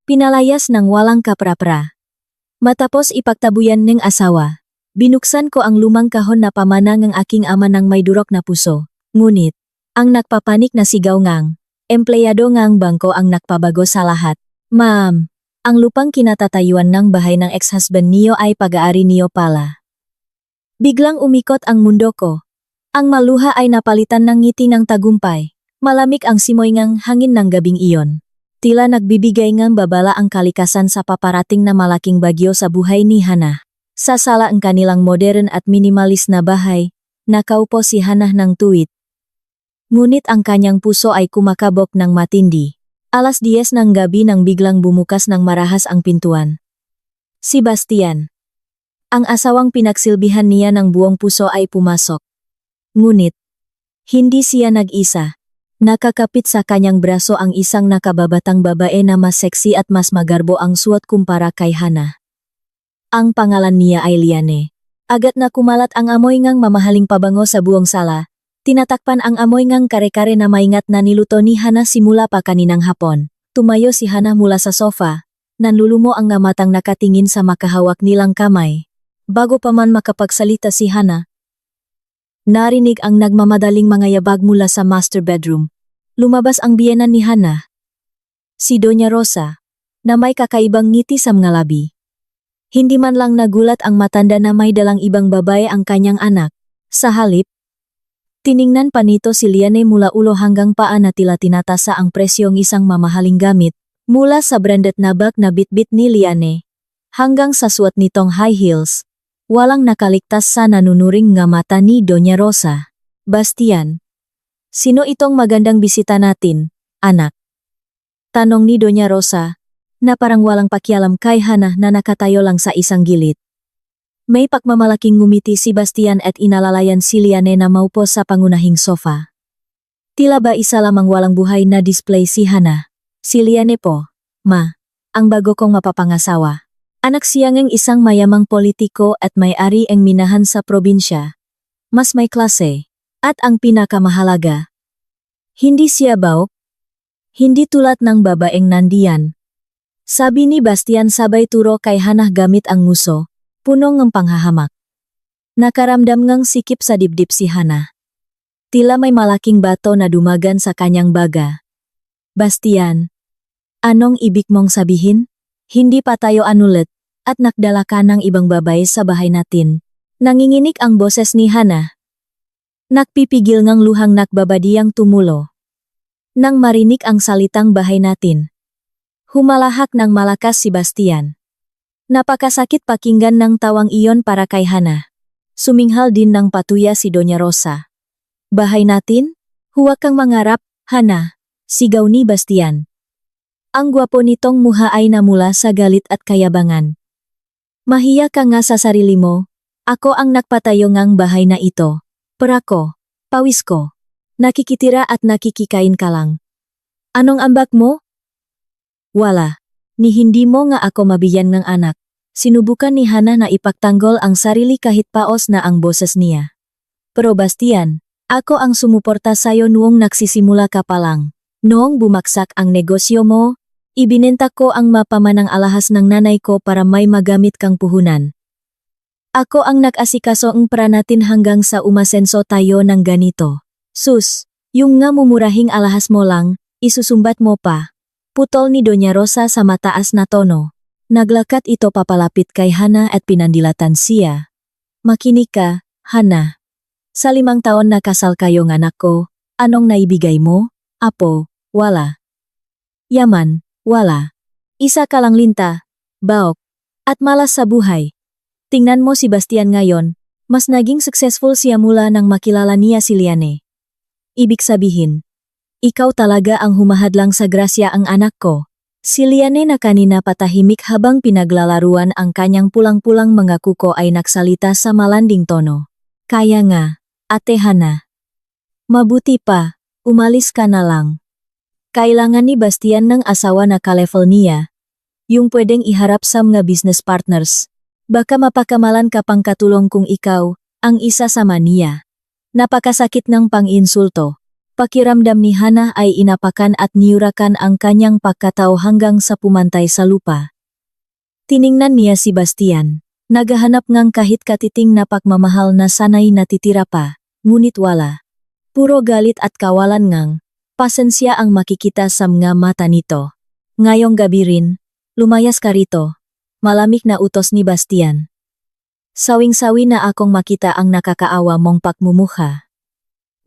Pinalayas ng walang kapra-pra. Matapos ipagtabuyan ng asawa, binuksan ko ang lumang kahon na pamana ng aking ama ng may durok na puso. Ngunit, ang nagpapanik na sigaw ngang, empleyado ngang bangko ang nagpabago sa lahat. Ma'am, ang lupang kinatatayuan ng bahay ng ex-husband niyo ay pag-aari niyo pala. Biglang umikot ang mundo ko. Ang maluha ay napalitan ng ngiti ng tagumpay. Malamig ang simoy ngang hangin ng gabing iyon. Tila nagbibigay ngang babala ang kalikasan sa paparating na malaking bagyo sa buhay ni Hana. Sa sala ang kanilang modern at minimalis na bahay, nakaupo si Hana ng tuwid. Ngunit ang kanyang puso ay kumakabog ng matindi. 10:00 ng gabi nang biglang bumukas ng marahas ang pintuan. Si Bastian, ang asawang pinagsilbihan niya ng buong puso ay pumasok. Ngunit, hindi siya nag-isa. Nakakapit sa kanyang braso ang isang nakababatang babae na mas seksi at mas magarbo ang suot kumpara kay Hana. Ang pangalan niya ay Liane. Agad na kumalat ang amoy ngang mamahaling pabango sa buong sala. Tinatakpan ang amoy ngang kare-kare na maingat na niluto ni Hana simula pa kaninang hapon. Tumayo si Hana mula sa sofa. Nanlulumo ang matang nakatingin sa makahawak nilang kamay. Bago pa man makapagsalita si Hana, narinig ang nagmamadaling mga yabag mula sa master bedroom. Lumabas ang biyenan ni Hana, si Doña Rosa, na may kakaibang ngiti sa mga labi. Hindi man lang nagulat ang matanda na may dalang ibang babae ang kanyang anak. Sa halip, tiningnan pa nito si Liane mula ulo hanggang paa na tila tinatasa ang presyong isang mamahaling gamit, mula sa branded na bag na bitbit ni Liane, hanggang sa suot nitong high heels. Walang nakaligtas sa nanunuring nga mata ni Doña Rosa. Bastian, sino itong magandang bisita natin, anak? Tanong ni Doña Rosa, na parang walang pakialam kay Hana na nakatayo lang sa isang gilid. May pagmamalaking ngumiti si Bastian at inalalayan si Liane na maupo sa pangunahing sofa. Tila ba isa lamang walang buhay na display si Hana? Si Liane po, ma, ang bago kong mapapangasawa. Anak siya ng isang mayamang politiko at may-ari ang minahan sa probinsya. Mas may klase. At ang pinakamahalaga, hindi siya baok. Hindi tulad ng babaeng nandiyan. Sabi ni Bastian sabay turo kay Hana gamit ang nguso, puno ng panghahamak. Nakaramdam ngang sikip sa dibdib si Hana. Tila may malaking bato na dumagan sa kanyang baga. Bastian, anong ibig mong sabihin? Hindi pa tayo anulit, at nakdala ka ng ibang babae sa bahay natin. Nanginginig ang boses ni Hana. Nakpipigil ng luhang nakbabadiyang tumulo. Nang marinig ang salitang bahay natin, humalahak ng malakas si Bastian. Napakasakit pakinggan ng tawang iyon para kay Hana. Suminghal din ng patuya si Doña Rosa. Bahay natin? Huwag kang mangarap, Hana, sigaw ni Bastian. Ang gwapo nitong muha ay namula sa galit at kayabangan. Mahiya ka nga sa sarili mo, ako ang nagpatayo ngang bahay na ito. Perako, pawis ko. Nakikitira at nakikikain ka lang. Anong ambag mo? Wala, ni hindi mo nga ako mabigyan ng anak. Sinubukan ni Hana na ipagtanggol ang sarili kahit paos na ang boses niya. Pero Bastian, ako ang sumuporta sa'yo noong nagsisimula ka pa lang. Noong bumaksak ang negosyo mo, ibinenta ko ang mapamanang alahas ng nanay ko para may magamit kang puhunan. Ako ang nag-asikaso ng pra natin hanggang sa umasenso tayo ng ganito. Sus, yung nga mumurahing alahas mo lang, isusumbat mo pa. Putol ni Doña Rosa sa mataas na tono. Naglakat ito papalapit kay Hana at pinandilatan siya. Makinig ka, Hana. Sa 5 taon na kasal kayong anak ko, anong naibigay mo? Apo, wala. Yaman, wala. Isa ka lang linta, baok, at malas sa buhay. Tingnan mo si Bastian ngayon, mas naging successful siya mula nang makilala niya si Liane. Ibig sabihin, ikaw talaga ang humahadlang sa grasya ang anak ko. Si Liane na kanina patahimik habang pinaglalaruan ang kanyang pulang-pulang mga kuko ay nagsalita sa malanding tono. Kaya nga, Ate Hana. Mabuti pa, umalis ka na lang. Kailangan ni Bastian ng asawa na ka-level niya. Yung pwedeng iharap sa mga business partners. Baka mapakamalan ka pang katulong kung ikaw, ang isa sa niya. Napakasakit ng pang-insulto. Pakiramdam ni Hana ay inapakan at niurakan ang kanyang pagkatao hanggang sa pumantay sa lupa. Tiningnan niya si Bastian. Naghahanap ngang kahit katiting na pagmamahal na sanay natitira pa, ngunit wala. Puro galit at kawalan ngang, pasensya ang makikita sa mga mata nito. Ngayong gabi rin, lumayas ka rito. Malamig na utos ni Bastian. Sawing-sawi na akong makita ang nakakaawa mong pagmumukha.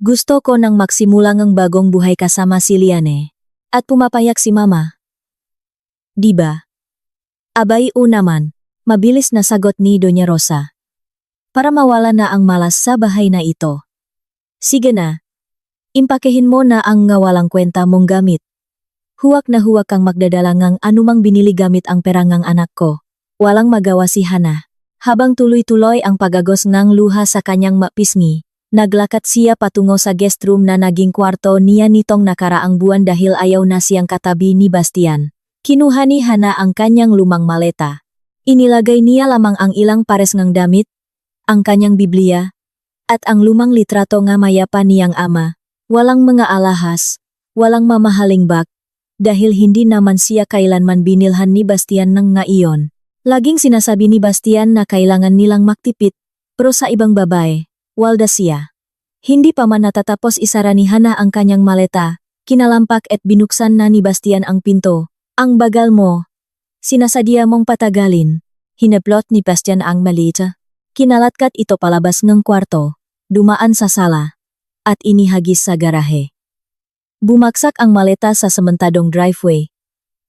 Gusto ko nang magsimula ng bagong buhay kasama si Liane. At pumapayak si Mama. Diba? Abay naman, mabilis na sagot ni Doña Rosa. Para mawala na ang malas sa bahay na ito. Sige na. Impakehin mo na ang ngawalang kwenta mong gamit. Huwag na huwag kang magdadala ng anumang binili gamit ang perang ng anak ko. Walang magawa si Hana. Habang tuloy-tuloy ang pagagos ng luha sa kanyang mapisngi, naglakad siya patungo sa guest room na naging kwarto niya nitong nakaraang buwan dahil ayaw na siyang katabi ni Bastian. Kinuha ni Hana ang kanyang lumang maleta. Inilagay niya lamang ang ilang pares ng damit, ang kanyang Biblia, at ang lumang litrato nga mayapa niyang ama. Walang mga alahas, walang mamahaling bag, dahil hindi naman siya kailanman binilhan ni Bastian ng nga iyon. Laging sinasabi ni Bastian na kailangan nilang magtipid, pero sa ibang babae, walda siya. Hindi pa man natatapos isara ni Hana ang kanyang maleta, kinalampak at binuksan na ni Bastian ang pinto. Ang bagal mo. Sinasadya mong patagalin. Hinaplot ni Bastian ang malita. Kinalatkat ito palabas ng kwarto, dumaan sa sala, at inihagis sa garahe. Bumagsak ang maleta sa sementadong driveway.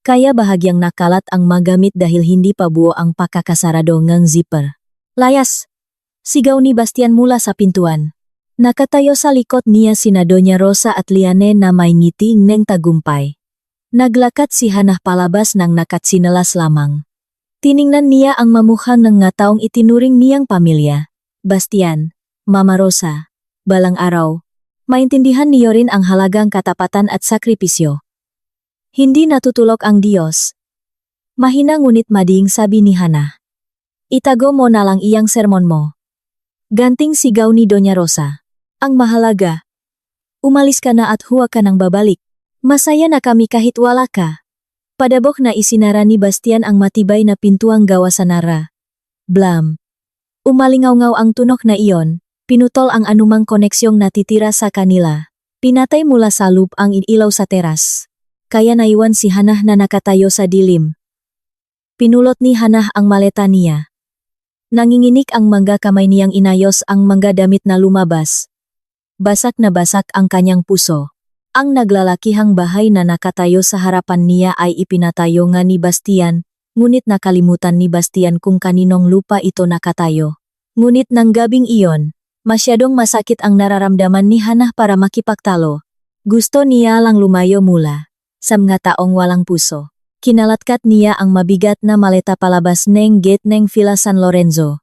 Kaya bahagyang nakalat ang magamit dahil hindi pa buo ang pakakasarado ng zipper. Layas! Sigaw ni Bastian mula sa pintuan. Nakatayo sa likod niya sina Doña Rosa at Liane na may ngiti ng tagumpay. Naglakad si Hana palabas nang nakatsinelas lamang. Tiningnan niya ang mamukhang ng nga taong itinuring niyang pamilya. Bastian, Mama Rosa, balang araw, maintindihan niyo rin ang halagang katapatan at sakripisyo. Hindi natutulog ang Diyos. Mahina ngunit mading sabi ni Hana. Itago mo na lang iyang sermon mo. Ganting sigaw ni Doña Rosa. Ang mahalaga. Umalis ka na at huwag ka nang babalik. Masaya na kami kahit wala ka. Padabok na isinara ni Bastian ang matibay na pintuang gawa sa nara. Blam. Umalingaw-ngaw ang tunok na iyon, pinutol ang anumang koneksyong natitira sa kanila. Pinatay mula sa loop ang ilaw sa teras. Kaya naiwan si Hana na nakatayo sa dilim. Pinulot ni Hana ang maleta niya. Nanginginig ang mangga kamay niyang inayos ang mangga damit na lumabas. Basak na basak ang kanyang puso. Ang naglalakihang bahay na nakatayo sa harapan niya ay ipinatayo nga ni Bastian, ngunit nakalimutan ni Bastian kung kaninong lupa ito nakatayo. Ngunit nang gabing iyon, masyadong masakit ang nararamdaman ni Hana para makipagtalo. Gusto niya lang lumayo mula sa mga taong walang puso. Kinalatkat niya ang mabigat na maleta palabas ng gate ng Villa San Lorenzo.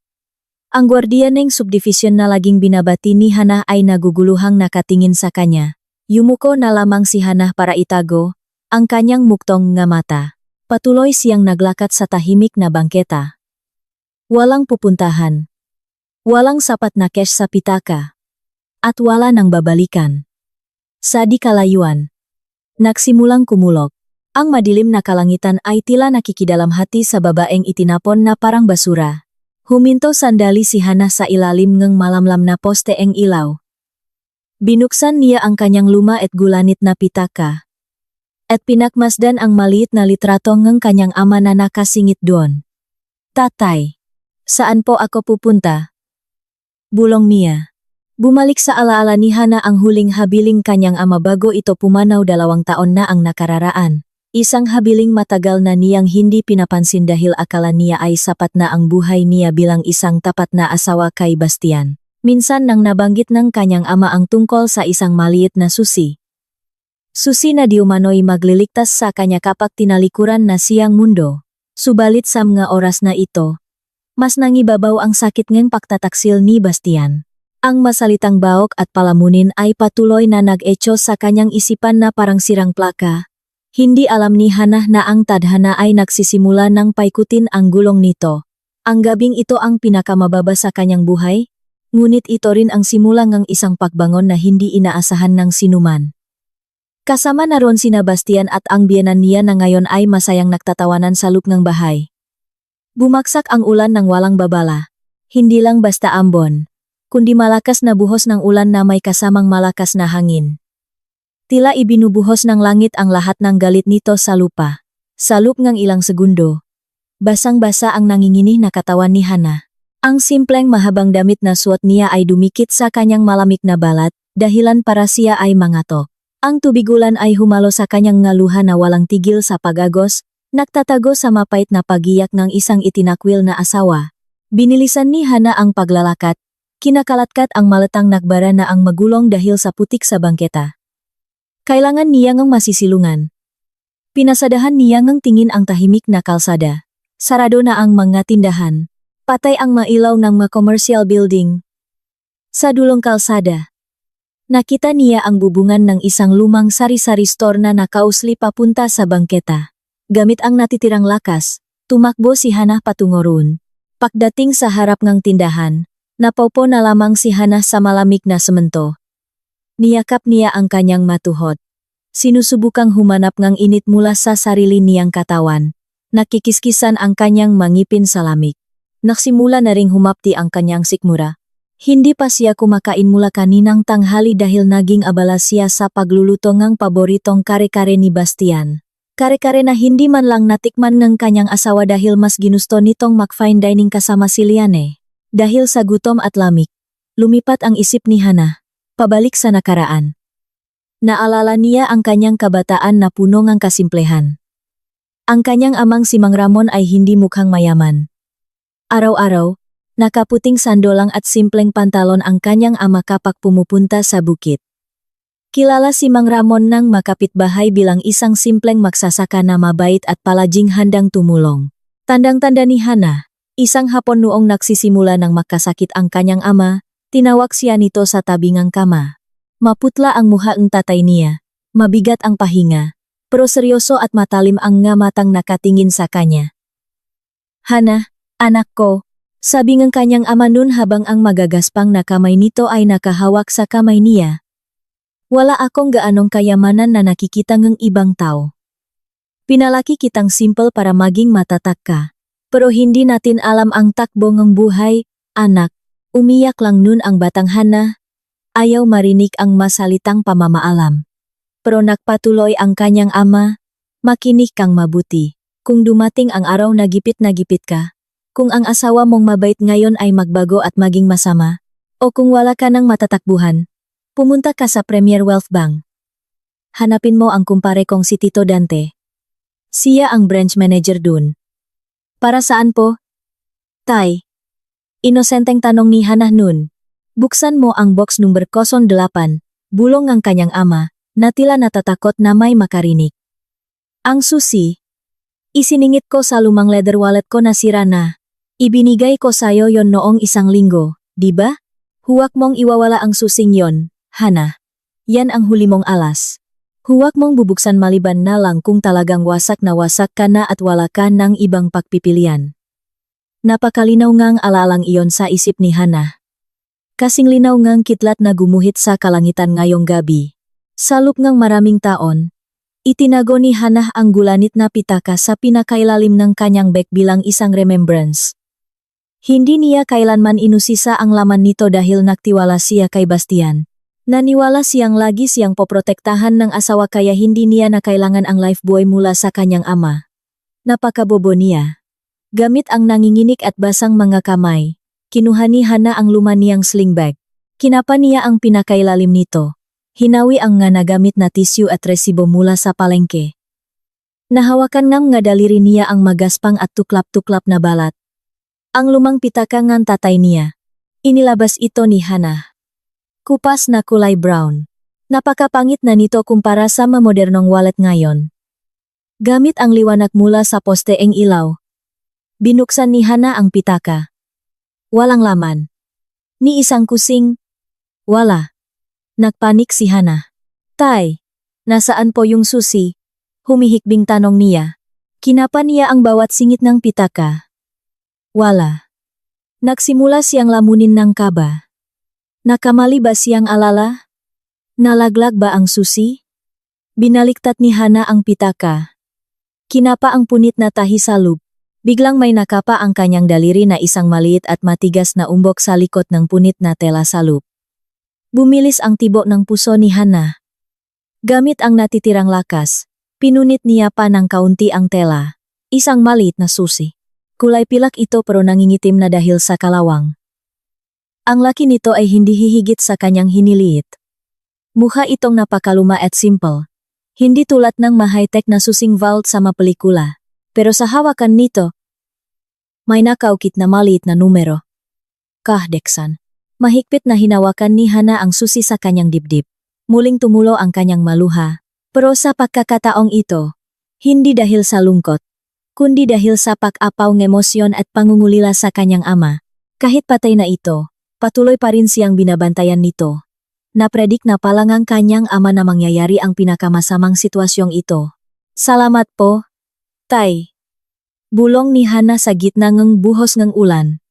Ang gwardiya ng subdivision na laging binabati ni Hana ay naguguluhang nakatingin sa kanya. Yumuko na lamang si Hana para itago ang kanyang muktong nga mata. Patuloy siyang naglakad sa tahimik na bangketa. Walang pupuntahan. Walang sapat na cash sa pitaka. At wala nang babalikan. Sa di kalayuan, nagsimulang kumulog. Ang madilim na kalangitan ay tila nakikidalamhati sa babaeng itinapon na parang basura. Huminto sandali si Hana sa ilalim ng malamlam na poste ng ilaw. Binuksan niya ang kanyang luma at gulanit na pitaka. At pinakmasdan ang maliit na litrato ng kanyang ama na nakasingit doon. Tatay, saan po ako pupunta? Bulong niya. Bumalik sa alaala ni Hana ang huling habiling kanyang ama bago ito pumanaw 2 taon na ang nakararaan. Isang habiling matagal na niyang hindi pinapansin dahil akala niya ay sapat na ang buhay niya bilang isang tapat na asawa kay Bastian. Minsan nang nabanggit ng kanyang ama ang tungkol sa isang maliit na susi. Susi na di umano'y magliligtas sa kanya kapag tinalikuran na siyang mundo. Subalit sa mga oras na ito, mas nangibabaw ang sakit ng pagtataksil ni Bastian. Ang masalitang baok at palamunin ay patuloy na nag-echo sa kanyang isipan na parang sirang plaka. Hindi alam ni Hana na ang tadhana ay nagsisimula ng paikutin ang gulong nito. Ang gabing ito ang pinakamababa sa kanyang buhay, ngunit ito rin ang simula ng isang pagbangon na hindi inaasahan ng sinuman. Kasama na ron sina Bastian at ang biyenan niya na ngayon ay masayang nagtatawanan sa loob ng bahay. Bumaksak ang ulan ng walang babala. Hindi lang basta ambon, kundi malakas na buhos ng ulan na may kasamang malakas na hangin. Tila ibinubuhos ng langit ang lahat ng galit nito sa lupa. Sa loob ng ilang segundo, basang-basa ang nanginginig na katawan ni Hana. Ang simpleng mahabang damit na suot niya ay dumikit sa kanyang malamig na balat, dahilan para siya ay mangatok. Ang tubig ulan ay humalo sa kanyang ngaluha na walang tigil sa pagagos, nagtatago sa mapait na pagiyak ng isang itinakwil na asawa. Binilisan ni Hana ang paglalakat, kinakalatkat ang malatang nagbara na ang magulong dahil sa putik sa bangketa. Kailangan niya ngang masisilungan. Pinasadahan niya ngang tingin ang tahimik na kalsada. Sarado na ang mga tindahan. Patay ang mailaw ng mga commercial building. Sa dulong kalsada, nakita niya ang bubungan ng isang lumang sari-sari store na nakausli papunta sa bangketa. Gamit ang natitirang lakas, tumakbo si Hana patungo roon. Pagdating sa harap ng tindahan, napaupo na lamang si Hana sa malamig na semento. Niyakap niya ang kanyang matuhod. Sinusubukang humanap ng init mula sa sarili niyang katawan. Nakikiskisan ang kanyang mangipin sa lamig. Nagsimula na ring humapti ang kanyang sikmura. Hindi pa siya kumakain mula kaninang tanghali dahil naging abala siya sa pagluluto ng paboritong kare-kare ni Bastian. Kare-kare na hindi man lang natikman ng kanyang asawa dahil mas ginusto nitong mag-fine dining kasama si Liane. Dahil sa gutom at lamig, lumipat ang isip ni Hana, pabalik sa nakaraan. Naalala niya ang kanyang kabataan na puno ng kasimplehan. Ang kanyang amang si Mang Ramon ay hindi mukhang mayaman. Araw-araw, nakaputing sandolang at simpleng pantalon ang kanyang ama kapag pumupunta sa bukid. Kilala si Mang Ramon ng makapitbahay bilang isang simpleng magsasaka na mabait at palaging handang tumulong. Tandang-tanda ni Hana, isang hapon noong nagsisimula ng magkasakit ang kanyang ama, tinawag siya nito sa tabingang kama. Maputla ang mukha ng tatay niya, mabigat ang pahinga, pero seryoso at matalim ang nga matang nakatingin sa kanya. Hana, anak ko, sabi ng kanyang ama nun habang ang magagaspang na kamay nito ay nakahawak sa kamay niya. Wala akong gaanong kayamanan na nakikita ng ibang tao. Pinalaki kitang simple para maging matatak ka. Pero hindi natin alam ang takbo ng buhay, anak. Umiyak lang nun ang batang Hana. Ayaw marinig ang masalitang pamamaalam. Pero nagpatuloy ang kanyang ama. Makinig kang mabuti. Kung dumating ang araw na gipit ka, kung ang asawa mong mabait ngayon ay magbago at maging masama, o kung wala ka ng matatakbuhan, pumunta ka sa Premier Wealth Bank. Hanapin mo ang kumpare kong si Tito Dante. Siya ang branch manager dun. Para saan po? Tay. Inosenteng tanong ni Hana nun. Buksan mo ang box number 08, bulong ng kanyang ama, na tila natatakot na may makarinig. Ang susi. Isiningit ko sa lumang leather wallet ko na sira na. Ibinigay ko sayo yon noong 1 linggo, di ba? Huwag mong iwawala ang susing yon. Hana, yan ang huli mong alas. Huwag mong bubuksan maliban na lang kung talagang wasak na wasak ka na at wala ka ng ibang pagpipilian. Napakalinaw ngang alalang iyon sa isip ni Hana. Kasing linaw ngang kitlat na gumuhit sa kalangitan ngayong gabi. Sa loob ng maraming taon, itinago ni Hana ang gulanit na pitaka sa pinakailalim ng kanyang bag bilang isang remembrance. Hindi niya kailanman inusisa ang laman nito dahil nagtiwala siya kay Bastian. Naniwala siyang lagi siyang poprotektahan ng asawa kaya hindi niya na kailangan ang lifebuoy mula sa kanyang ama. Napakabobo niya. Gamit ang nanginginig at basang mga kamay, kinuha ni Hana ang luma niyang sling bag. Kinapa niya ang pinakailalim nito. Hinawi ang nga nagamit na tissue at resibo mula sa palengke. Nahawakan ng nga daliri niya ang magaspang at tuklap-tuklap na balat. Ang lumang pitaka ng tatay niya. Inilabas ito ni Hana. Kupas na kulay brown. Napakapangit na nito kumpara sa modernong wallet ngayon. Gamit ang liwanag mula sa posteeng ilaw. Binuksan ni Hana ang pitaka. Walang laman. Ni isang kusing. Wala. Nagpanik si Hana. Tay, nasaan po yung susi? Humihikbing tanong niya. Kinapa niya ang bawat singit ng pitaka. Wala. Nagsimula siyang lamunin ng kaba. Nakamali ba siyang alala? Nalaglag ba ang susi? Binaliktad ni Hana ang pitaka. Kinapa ang punit na tahi salub. Biglang may nakapa ang kanyang daliri na isang maliit at matigas na umbok sa likod ng punit na tela salub. Bumilis ang tibok ng puso ni Hana. Gamit ang natitirang lakas, pinunit niya pa ng kaunti ang tela. Isang maliit na susi. Kulay pilak ito pero nangingitim na dahil sa kalawang. Ang laki nito ay hindi hihigit sa kanyang hiniliit. Mukha itong napakaluma at simple. Hindi tulad ng ma-high-tech na susing vault sa mapelikula. Pero sa hawakan nito, may nakaukit na maliit na numero. Kahdeksan. Mahigpit na hinawakan ni Hana ang susi sa kanyang dibdib. Muling tumulo ang kanyang maluha. Pero sa pagkakataong ito, hindi dahil sa lungkot, kundi dahil sa pag-apaw ng emosyon at pangungulila sa kanyang ama. Kahit patay na ito, patuloy pa rin siyang binabantayan nito. Napredik na palang ang kanyang ama na mangyayari ang pinakamasamang sitwasyong ito. Salamat po, Tay. Bulong ni Hana sa gitna ng buhos ng ulan.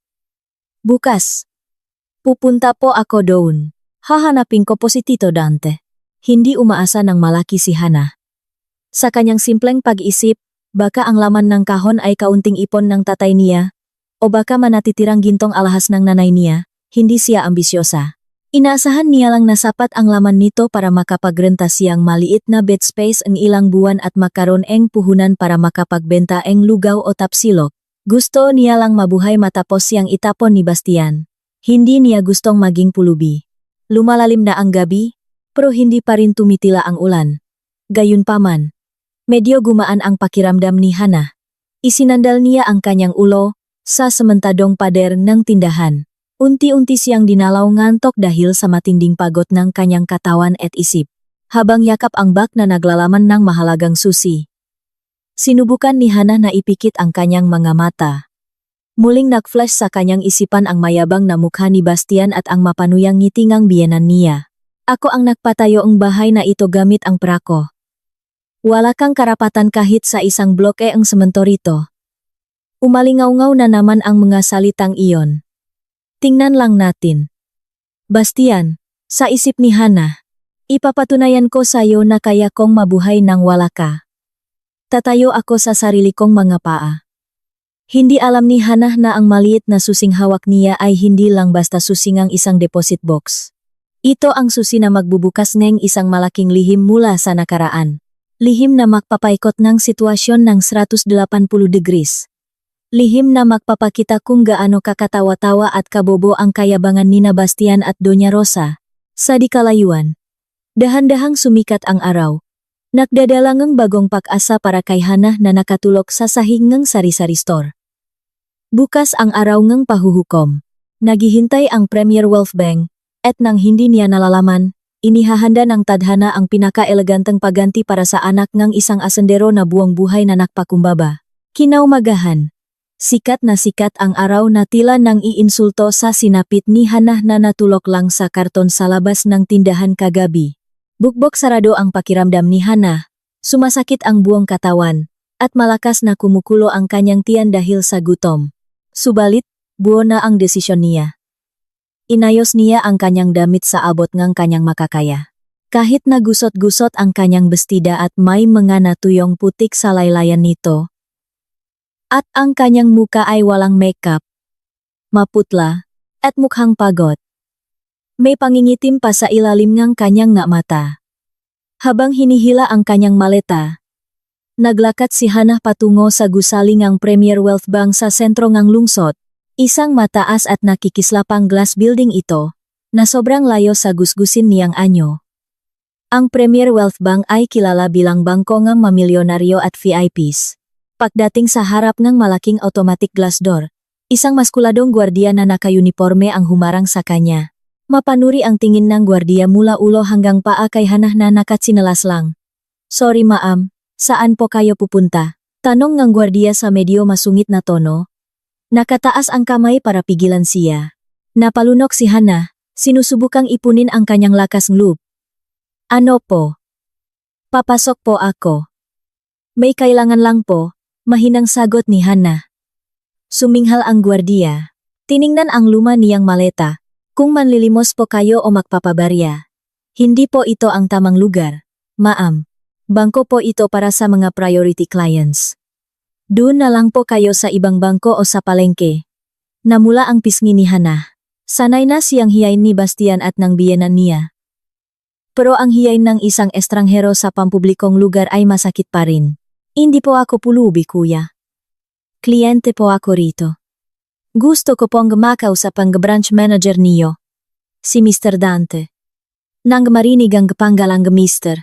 Bukas. Pupunta po ako doon. Hahanapin ko po si Tito Dante. Hindi umaasa ng malaki si Hana. Sa kanyang simpleng pag-isip, baka ang laman ng kahon ay kaunting ipon ng tatay niya, o baka manatitirang gintong alahas ng nanay niya, hindi siya ambisyosa. Inaasahan niya lang na sapat ang laman nito para makapagrenta siyang maliit na bed space ang ilang buwan at makaroon ng puhunan para makapagbenta ng lugaw o tapsilok. Gusto niya lang mabuhay matapos siyang itapon ni Bastian. Hindi niya gustong maging pulubi. Lumalalim na ang gabi, pero hindi pa rin tumitila ang ulan. Gayunpaman, medyo gumaan ang pakiramdam ni Hana. Isinandal niya ang kanyang ulo sa sementadong pader ng tindahan. Unti-unti siyang dinalaw ngantok dahil sa matinding pagod ng kanyang katawan at isip, habang yakap ang bag na naglalaman ng mahalagang susi. Sinubukan ni Hana na ipikit ang kanyang mga mata. Muling nag-flash sa kanyang isipan ang mayabang na mukha ni Bastian at ang mapanuyang ngiti ng biyenan niya. Ako ang nagpatayo ang bahay na ito gamit ang prako. Wala kang karapatan kahit sa isang bloke ang sementorito. Umalingaw-ngaw na naman ang mga salitang iyon. Tingnan lang natin. Bastian, sa isip ni Hana, ipapatunayan ko sa iyo na kaya kong mabuhay nang wala ka. Tatayo ako sa sarili kong mga paa. Hindi alam ni Hana na ang maliit na susing hawak niya ay hindi lang basta susingang isang deposit box. Ito ang susi na magbubukas ng isang malaking lihim mula sa nakaraan. Lihim na magpapaikot ng sitwasyon ng 180 degrees. Lihim na magpapakita kung gaano kakatawa-tawa at kabobo ang kayabangan ni Bastian at Doña Rosa. Sa di kalayuan, dahan-dahang sumikat ang araw. Nagdadalangang bagong pag-asa para kay Hana na nakatulog sa sahig ng sari-sari store. Bukas ang araw ng pahuhukom. Naghihintay ang Premier Wealth Bank, at nang hindi niya nalalaman, inihahanda ng tadhana ang pinaka-eleganteng paganti para sa anak ng isang asendero na buong buhay na nakpakumbaba. Kinaumagahan. Sikat ang araw na tila nang iinsulto sa sinapit ni Hana na natulok lang sa karton sa labas ng tindahan kagabi. Bukbok sarado ang pakiramdam ni Hana, sumasakit ang buong katawan, at malakas na kumukulo ang kanyang tiyan dahil sa gutom. Subalit, buo na ang desisyon niya. Inayos niya ang kanyang damit sa abot ng kanyang makakaya. Kahit nagusot-gusot ang kanyang bestida at may mga natuyong putik sa laylayan nito, at ang kanyang muka ay walang makeup, maputla, at mukhang pagod. May pangingitim pa sa ilalim ng kanyang nga mata. Habang hinihila ang kanyang maleta, naglakat si Hana patungo sa gusaling ng Premier Wealth Bank sa sentro ng lungsod. Isang mataas at nakikislapang glass building ito, na sobrang layo sa gusgusin niyang anyo. Ang Premier Wealth Bank ay kilala bilang bangko ng mamilyonaryo at VIPs. Pagdating sa harap ng malaking automatic glass door, isang maskuladong gwardiya na naka-uniforme ang humarang sa kanya. Mapanuri ang tingin ng gwardiya mula ulo hanggang paa kay Hana na nakatsinalas lang. Sorry ma'am, saan po kayo pupunta? Tanong ng gwardiya sa medyo masungit na tono. Nakataas ang kamay para pigilan siya. Napalunok si Hana, sinusubukang ipunin ang kanyang lakas ng loob. Ano po? Papasok po ako. May kailangan lang po. Mahinang sagot ni Hana. Suminghal ang gwardiya. Tiningnan ang luma niyang maleta. Kung manlilimos po kayo o magpapabarya. Hindi po ito ang tamang lugar, ma'am. Bangko po ito para sa mga priority clients. Doon na lang po kayo sa ibang bangko o sa palengke. Namula ang pisngi ni Hana. Sanay na siyang hiyain ni Bastian at ng biyenan niya. Pero ang hiyain ng isang estranghero sa pampublikong lugar ay masakit pa rin. Hindi po ako pulubi, kuya. Kliyente po ako rito. Gusto ko pong makausap ang branch manager niyo. Si Mr. Dante. Nang marinig ang panggalang Mr.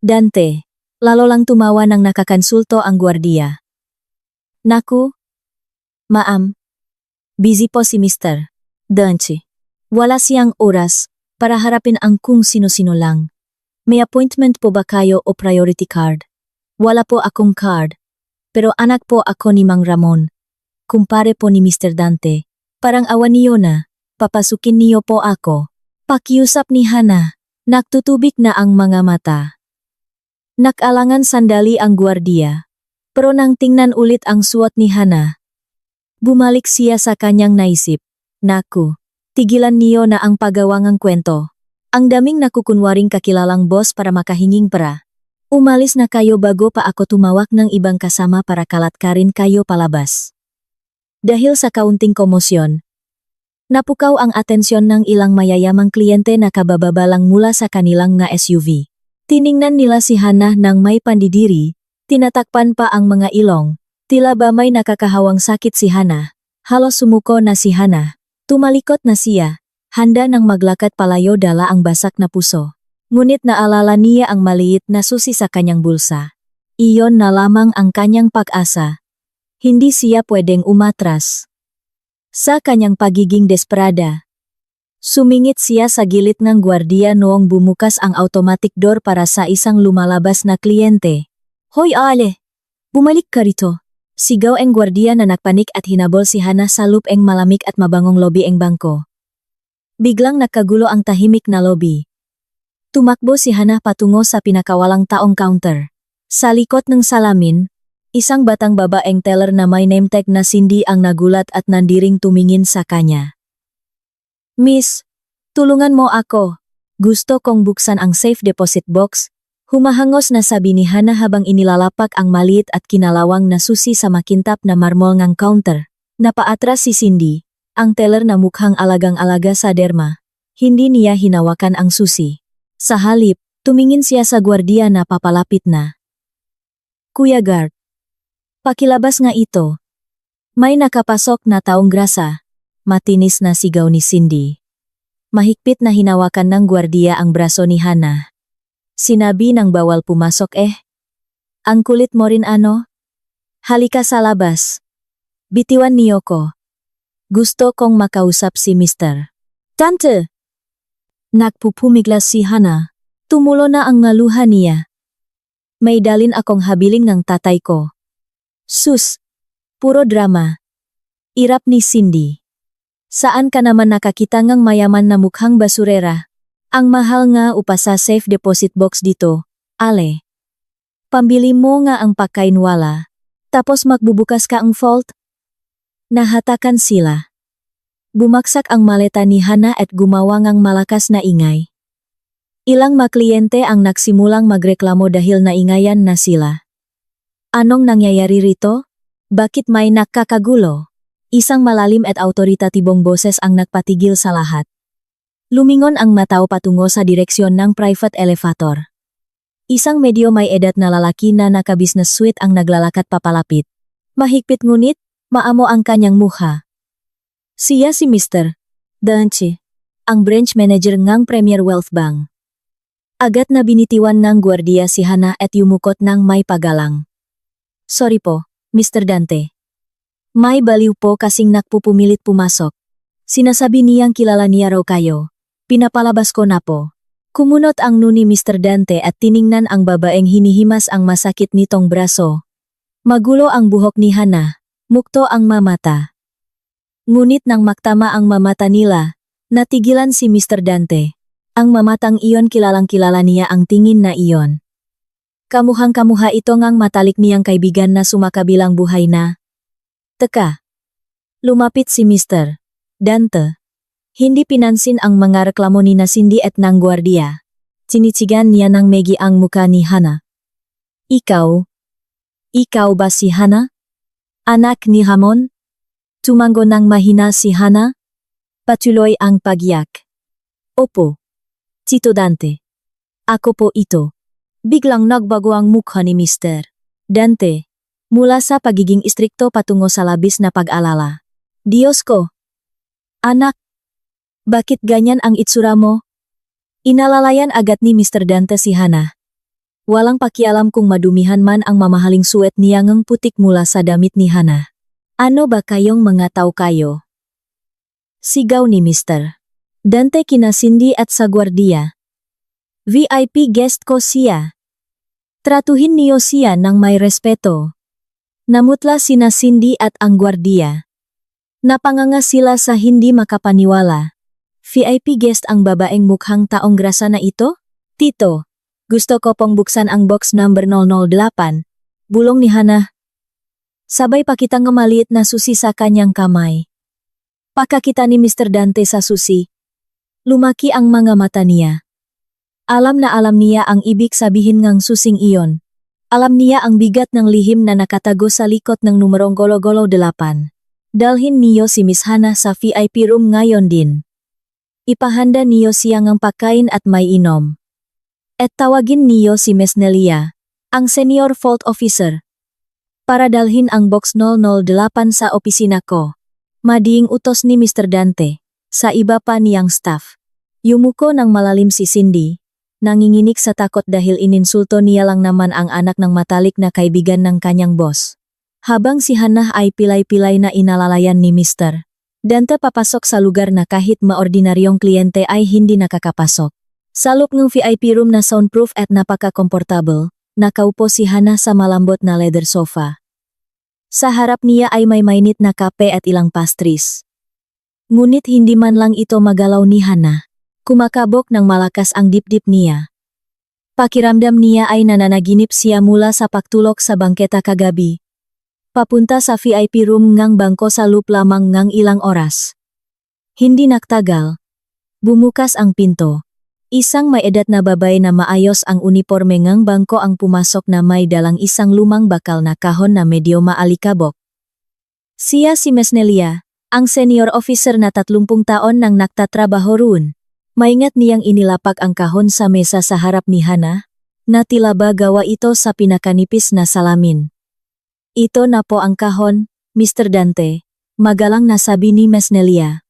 Dante, lalo lang tumawa nang nakakonsulto ang gwardiya. Naku, ma'am. Busy po si Mr. Dante. Wala siyang oras para harapin ang kung sino-sino lang. May appointment po ba kayo o priority card? Wala po akong card. Pero anak po ako ni Mang Ramon. Kumpare po ni Mr. Dante. Parang awan niyo na. Papasukin niyo po ako. Pakiusap ni Hana. Nagtutubig na ang mga mata. Nakalangan sandali ang gwardiya. Pero nang tingnan ulit ang suot ni Hana, bumalik siya sa kanyang naisip. Naku, tigilan niyo na ang pagawangang kwento. Ang daming nakukunwaring kakilalang boss para makahinging pera. Umalis na kayo bago pa ako tumawag ng ibang kasama para kalatkarin kayo palabas. Dahil sa kaunting komosyon, napukaw ang atensyon ng ilang mayayamang kliyente na kabababa lang mula sa kanilang nga SUV. Tiningnan nila si Hana nang may pandidiri, tinatakpan pa ang mga ilong. Tila ba may nakakahawang sakit si Hana. Halos sumuko na si Hana. Tumalikot na siya, handa nang maglakad palayo dala ang basak na puso. Ngunit naalala niya ang maliit na susi sa kanyang bulsa. Iyon na lamang ang kanyang pag-asa. Hindi siya pwedeng umatras. Sa kanyang pagiging desperada, sumingit siya sa gilid ng gwardiya noong bumukas ang automatic door para sa isang lumalabas na kliyente. Hoy Ale! Bumalik ka rito! Sigaw ang gwardiya na nagpanik at hinabol si Hana sa lupeng malamig at mabangong lobby ang bangko. Biglang nagkagulo ang tahimik na lobby. Tumakbo si Hana patungo sa pinakawalang taong counter. Sa likod ng salamin, isang batang babaeng teller na may name tag na Cindy ang nagulat at nandiring tumingin sa kanya. Miss, tulungan mo ako. Gusto kong buksan ang safe deposit box. Humahangos na sabi ni Hana habang inilalapak ang maliit at kinalawang na susi sa makintap na marmol ngang counter. Napaatras si Cindy, ang teller na mukhang alagang-alaga sa derma. Hindi niya hinawakan ang susi. Sa halip, tumingin siya sa gwardiya na papalapit na. Kuya Guard, pakilabas nga ito. May nakapasok na taong grasa. Matinis na sigaw ni Cindy. Mahigpit na hinawakan ng gwardiya ang braso ni Hana. Sinabi ng bawal pumasok Ang kulit mo rin ano? Halika sa labas. Bitiwan niyo ko. Gusto kong makausap si Mr. Dante! Nagpupumiglas si Hana. Tumulo na ang ngaluha niya. May dalin akong habiling ng tatay ko. Sus! Puro drama. Irap ni Cindy. Saan ka naman nakakita ngang mayaman na mukhang basurera? Ang mahal nga upa sa safe deposit box dito, Ale. Pambili mo nga ang pagkainwala, tapos magbubukas ka ang vault? Nahatakan sila. Bumaksak ang maleta ni Hana at gumawa ngang malakas na ingay. Ilang makliyente ang nagsimulang magreklamo dahil naingayan na sila. Anong nangyayari rito? Bakit may nakakagulo? Isang malalim at autoritatibong boses ang nagpatigil sa lahat. Lumingon ang mataw patungo sa direksyon ng private elevator. Isang medyo may edad na lalaki na naka-business suite ang naglalakad papalapit. Mahigpit ngunit, maamo ang kanyang mukha. Siya si Mr. Dante, ang branch manager ng Premier Wealth Bank. Agad na binitiwan ng gwardiya si Hana at yumukot ng may pagalang. Sorry po, Mr. Dante. May baliw po kasing nakpupumilit pumasok. Sinasabi niyang kilala niya raw kayo. Pinapalabas ko na po. Kumunot ang nuni Mr. Dante at tiningnan ang babaeng hinihimas ang masakit nitong braso. Magulo ang buhok ni Hana, mukto ang mamata. Ngunit nang maktama ang mamata nila, natigilan si Mr. Dante. Ang mamatang iyon kilalang-kilala niya ang tingin na iyon. Kamuhang-kamuha ito ngang matalik niyang kaibigan na sumakabilang buhay na. Teka. Lumapit si Mr. Dante. Hindi pinansin ang mga reklamo ni na Cindy at ng gwardiya. Sinitsigan niya ng megi ang muka ni Hana. Ikaw ba si Hana? Anak ni Hamon? Tumango ng mahina si Hana. Patuloy ang pagyak. Opo. Tito Dante. Ako po ito. Biglang nagbago ang mukha ni Mr. Dante. Mula sa pagiging istrikto patungo sa labis na pag-alala. Diyos ko! Anak! Bakit ganyan ang itsura mo? Inalalayan agad ni Mr. Dante si Hana. Walang pakialam kung madumihan man ang mamahaling suwet niya ngang putik mula sa damit ni Hana. Ano ba kayong mga tao kayo? Sigaw ni Mr. Dante kina Cindy at sa gwardiya. VIP guest ko siya. Tratuhin niyo siya ng may respeto. Namutla sina Cindy at ang gwardiya. Napanganga sila sa hindi makapaniwala. VIP guest ang babaeng mukhang taong grasa na ito? Tito, gusto ko pong buksan ang box number 008. Bulong ni Hana. Sabay pakitang maliit na susi sa kanyang kamay. Pakakita ni Mr. Dante sa susi. Lumaki ang mga mata niya. Alam na alam niya ang ibig sabihin ng susing iyon. Alam niya ang bigat ng lihim na nakatago sa likod ng numerong golo-golo 8. Dalhin niyo si Miss Hana sa VIP room ngayon din. Ipahanda niyo siya ng pagkain at may inom. At tawagin niyo si Miss Nelia, ang senior vault officer, para dalhin ang box 008 sa opisina ko. Madiing utos ni Mr. Dante, sa iba pa niyang staff. Yumuko ng malalim si Cindy, nanginginig sa takot dahil ininsulto niya lang naman ang anak ng matalik na kaibigan ng kanyang boss. Habang si Hana ay pilay-pilay na inalalayan ni Mr. Dante papasok sa lugar na kahit maordinaryong kliyente ay hindi nakakapasok. Sa loob ng VIP room na soundproof at napaka-komportable, nakaupo si Hana sa malambot na leather sofa. Sa harap niya ay may mainit na kape at ilang pastries. Ngunit hindi man lang ito magalaw ni Hana. Kumakabok ng malakas ang dibdib niya. Pakiramdam niya ay nananaginip siya mula sa pagtulog sa bangketa kagabi. Papunta sa VIP room ngang bangko sa loop lamang ngang ilang oras. Hindi nagtagal. Bumukas ang pinto. Isang may edad na babae na maayos ang uniforme ngang bangko ang pumasok na may dalang isang lumang bakal na kahon na medyo maalikabok. Siya si Miss Nelia, ang senior officer na 30 taon nang nagtatrabaho roon. Maingat niyang inilapak ang kahon sa mesa sa harap ni Hana, na tila ba gawa ito sa pinakanipis na salamin. Ito na po ang kahon, Mr. Dante, magalang nasabi ni Miss Nelia.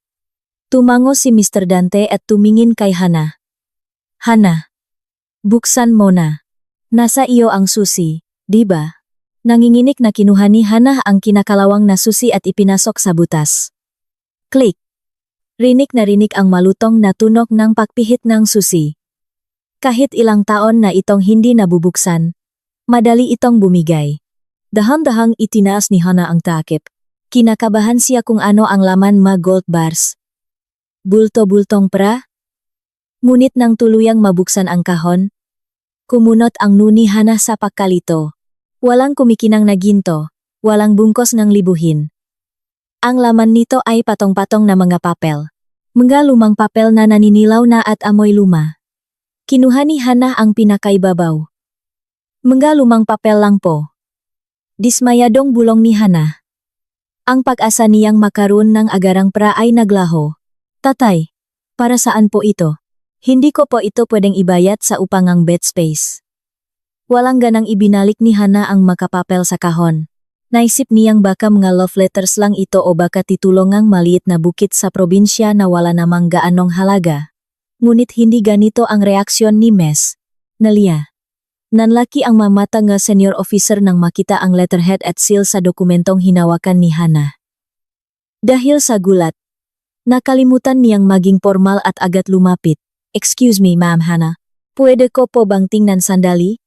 Tumango si Mr. Dante at tumingin kay Hana. Hana, buksan mo na. Nasa iyo ang susi, di ba? Nanginginig na kinuha ni Hana ang kinakalawang na susi at ipinasok sa butas. Click! Rinig na rinig ang malutong na tunog ng pagpihit ng susi. Kahit ilang taon na itong hindi nabubuksan, madali itong bumigay. Dahan-dahang itinaas ni Hana ang takip. Kinakabahan siya kung ano ang laman gold bars. Bulto-bultong pra? Ngunit nang tuluyang mabuksan ang kahon, kumunot ang nuni Hana sa pagkalito. Walang kumikinang na ginto, walang bungkos ng libuhin. Ang laman nito ay patong-patong na mga papel. Mga lumang papel na naninilaw na at amoy luma. Kinuha ni Hana ang pinakaibabaw. Mga lumang papel lang po. Dismayadong bulong ni Hana. Ang pag-asa niyang makaroon ng agarang pra ay naglaho. Tatay, para saan po ito? Hindi ko po ito pwedeng ibayad sa upangang bed space. Walang ganang ibinalik ni Hana ang makapapel sa kahon. Naisip niyang baka mga love letters lang ito o baka titulongang maliit na bukit sa probinsya na wala namang gaanong halaga. Ngunit hindi ganito ang reaksyon ni Miss Nelia. Nanlaki ang mamata nga senior officer nang makita ang letterhead at seal sa dokumentong hinawakan ni Hana. Dahil sa gulat, nakalimutan niyang maging formal at agad lumapit. Excuse me, Ma'am Hana. Pwede ko po bang tingnan sandali?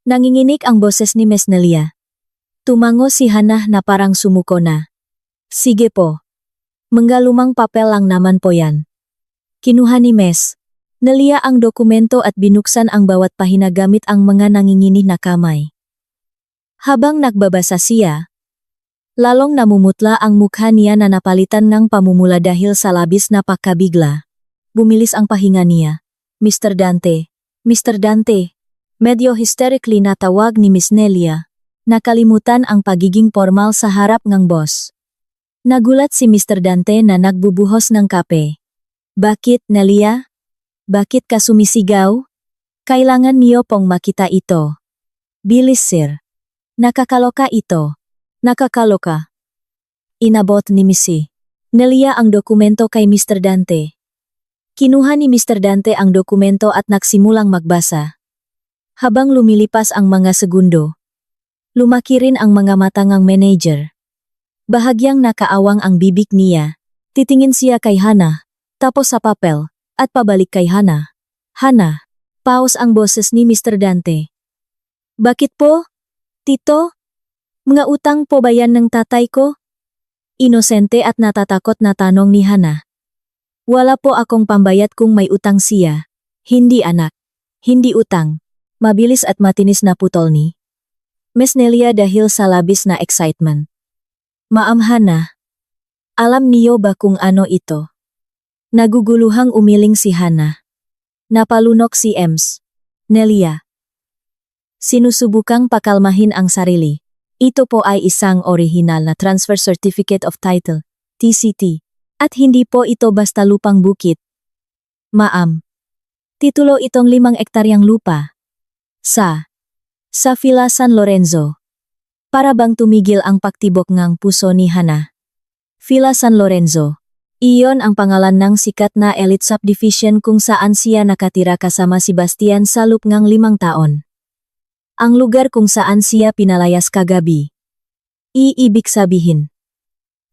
Nanginginig ang boses ni Miss Nelia. Tumango si Hana na parang sumuko na. Sige po. Mga lumang papel lang naman po yan. Kinuha ni Miss Nelia ang dokumento at binuksan ang bawat pahina gamit ang mga nanginginig na kamay. Habang nagbabasa siya, lalong namumutla ang mukha niya na napalitan ng pamumula dahil sa labis na pagkabigla. Bumilis ang pahinga niya. Mr. Dante, Mr. Dante, Medyo hysterically natawag ni Miss Nelia. Nakalimutan ang pagiging formal sa harap ng boss. Nagulat si Mr. Dante na nagbubuhos ng kape. Bakit, Nelia? Bakit ka sumisigaw? Kailangan niyo pong makita ito. Bilis, sir. Nakakaloka ito. Nakakaloka. Inabot ni Missy Nelia ang dokumento kay Mr. Dante. Kinuha ni Mr. Dante ang dokumento at nagsimulang magbasa. Habang lumilipas ang mga segundo, lumaki rin ang mga mata ng manager. Bahagyang nakaawang ang bibig niya. Titingin siya kay Hana, tapos sa papel, at pabalik kay Hana. Hana, pause ang boses ni Mr. Dante. Bakit po? Tito? Mga utang po ba yan ng tatay ko? Inosente at natatakot na tanong ni Hana. Wala po akong pambayad kung may utang siya. Hindi anak. Hindi utang. Mabilis at matinis na putol ni Miss Nelia dahil sa labis na excitement. Ma'am Hana, alam niyo ba kung ano ito? Naguguluhang umiling si Hana. Napalunok si Ems. Nelia. Sinusubukang pakalmahin ang sarili. Ito po ay isang orihinal na Transfer Certificate of Title, TCT, at hindi po ito basta lupang bukit. Ma'am, titulo itong 5 ektaryang lupa. Sa Villa San Lorenzo. Para bang tumigil ang paktibok ng puso ni Hana. Villa San Lorenzo. Iyon ang pangalan ng sikat na elite subdivision kung saan siya nakatira kasama si Bastian sa loob ng 5 taon. Ang lugar kung saan siya pinalayas kagabi. Iibig sabihin.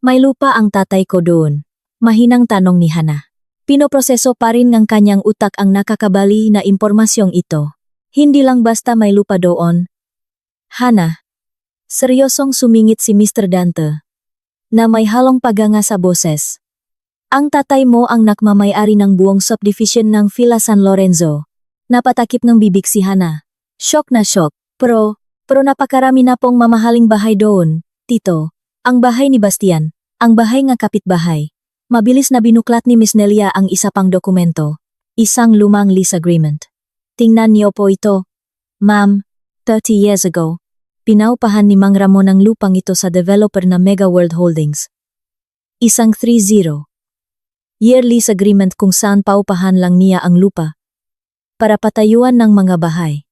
May lupa ang tatay ko doon. Mahinang tanong ni Hana. Pinoproseso pa rin ng kanyang utak ang nakakabali na impormasyong ito. Hindi lang basta may lupa doon. Hana. Seryosong sumingit si Mr. Dante. Na may halong paganga sa boses. Ang tatay mo ang nakmamay-ari ng buong subdivision ng Villa San Lorenzo. Napatakip ng bibig si Hana. Shock na shock. Pero napakarami na pong mamahaling bahay doon. Tito, ang bahay ni Bastian, ang bahay ng kapitbahay. Mabilis na binuklat ni Miss Nelia ang isa pang dokumento. Isang lumang lease agreement. Tingnan niyo po ito. Ma'am, 30 years ago, pinaupahan ni Mang Ramon ang lupang ito sa developer na Mega World Holdings. Isang 30 year lease agreement kung saan paupahan lang niya ang lupa para patayuan ng mga bahay.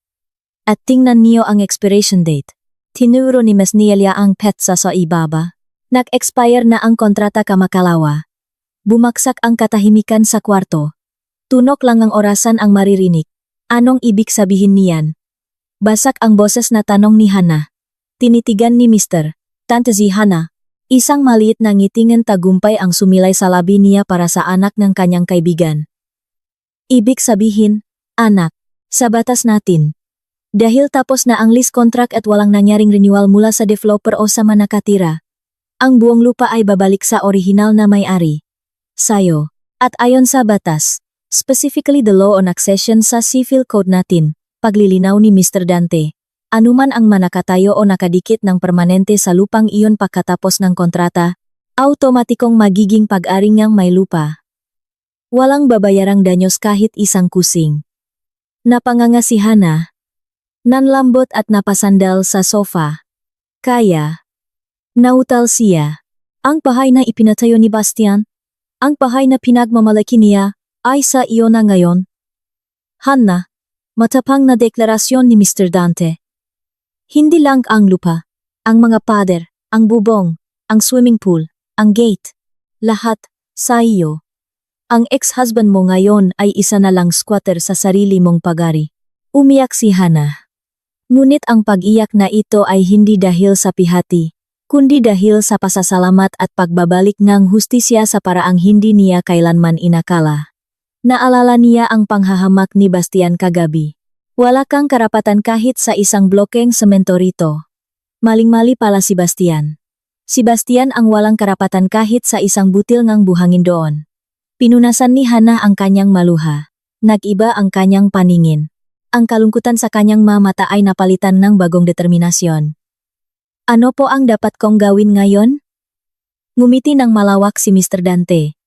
At tingnan niyo ang expiration date. Tinuro ni Miss Nelia ang petsa sa ibaba. Nag-expire na ang kontrata kamakalawa. Bumaksak ang katahimikan sa kwarto. Tunok lang ang orasan ang maririnig. Anong ibig sabihin niyan? Basak ang boses na tanong ni Hana. Tinitigan ni Mr. Tante si Hana. Isang maliit na ngitingan tagumpay ang sumilay sa labi niya para sa anak ng kanyang kaibigan. Ibig sabihin, anak, sa batas natin. Dahil tapos na ang lease contract at walang nangyaring renewal mula sa developer o sa manakatira, ang buong lupa ay babalik sa orihinal na may-ari. Sayo. At ayon sa batas, specifically the law on accession sa civil code natin, paglilinaw ni Mr. Dante, anuman ang manakatayo o nakadikit ng permanente sa lupang iyon pagkatapos ng kontrata, automatikong magiging pag-ari niyang may lupa. Walang babayarang danyos kahit isang kusing. Napanganga si Hana. Nanlambot at napasandal sa sofa. Kaya. Nautal siya. Ang bahay na ipinatayo ni Bastian, ang bahay na pinagmamalaki niya, ay sa iyo na ngayon. Hana, matapang na deklarasyon ni Mr. Dante. Hindi lang ang lupa, ang mga pader, ang bubong, ang swimming pool, ang gate, lahat sa iyo. Ang ex-husband mo ngayon ay isa na lang squatter sa sarili mong pag-ari. Umiyak si Hana. Ngunit ang pag-iyak na ito ay hindi dahil sa pihati, kundi dahil sa pasasalamat at pagbabalik ng hustisya sa paraang hindi niya kailanman inakala. Naalala niya ang panghahamak ni Bastian kagabi. Wala kang karapatan kahit sa isang blokeng semento rito. Maling-mali pala si Bastian. Si Bastian ang walang karapatan kahit sa isang butil ng buhangin doon. Pinunasan ni Hana ang kanyang maluha. Nag-iba ang kanyang paningin. Ang kalungkutan sa kanyang mata ay napalitan ng bagong determinasyon. Ano po ang dapat kong gawin ngayon? Ngumiti ng malawak si Mr. Dante.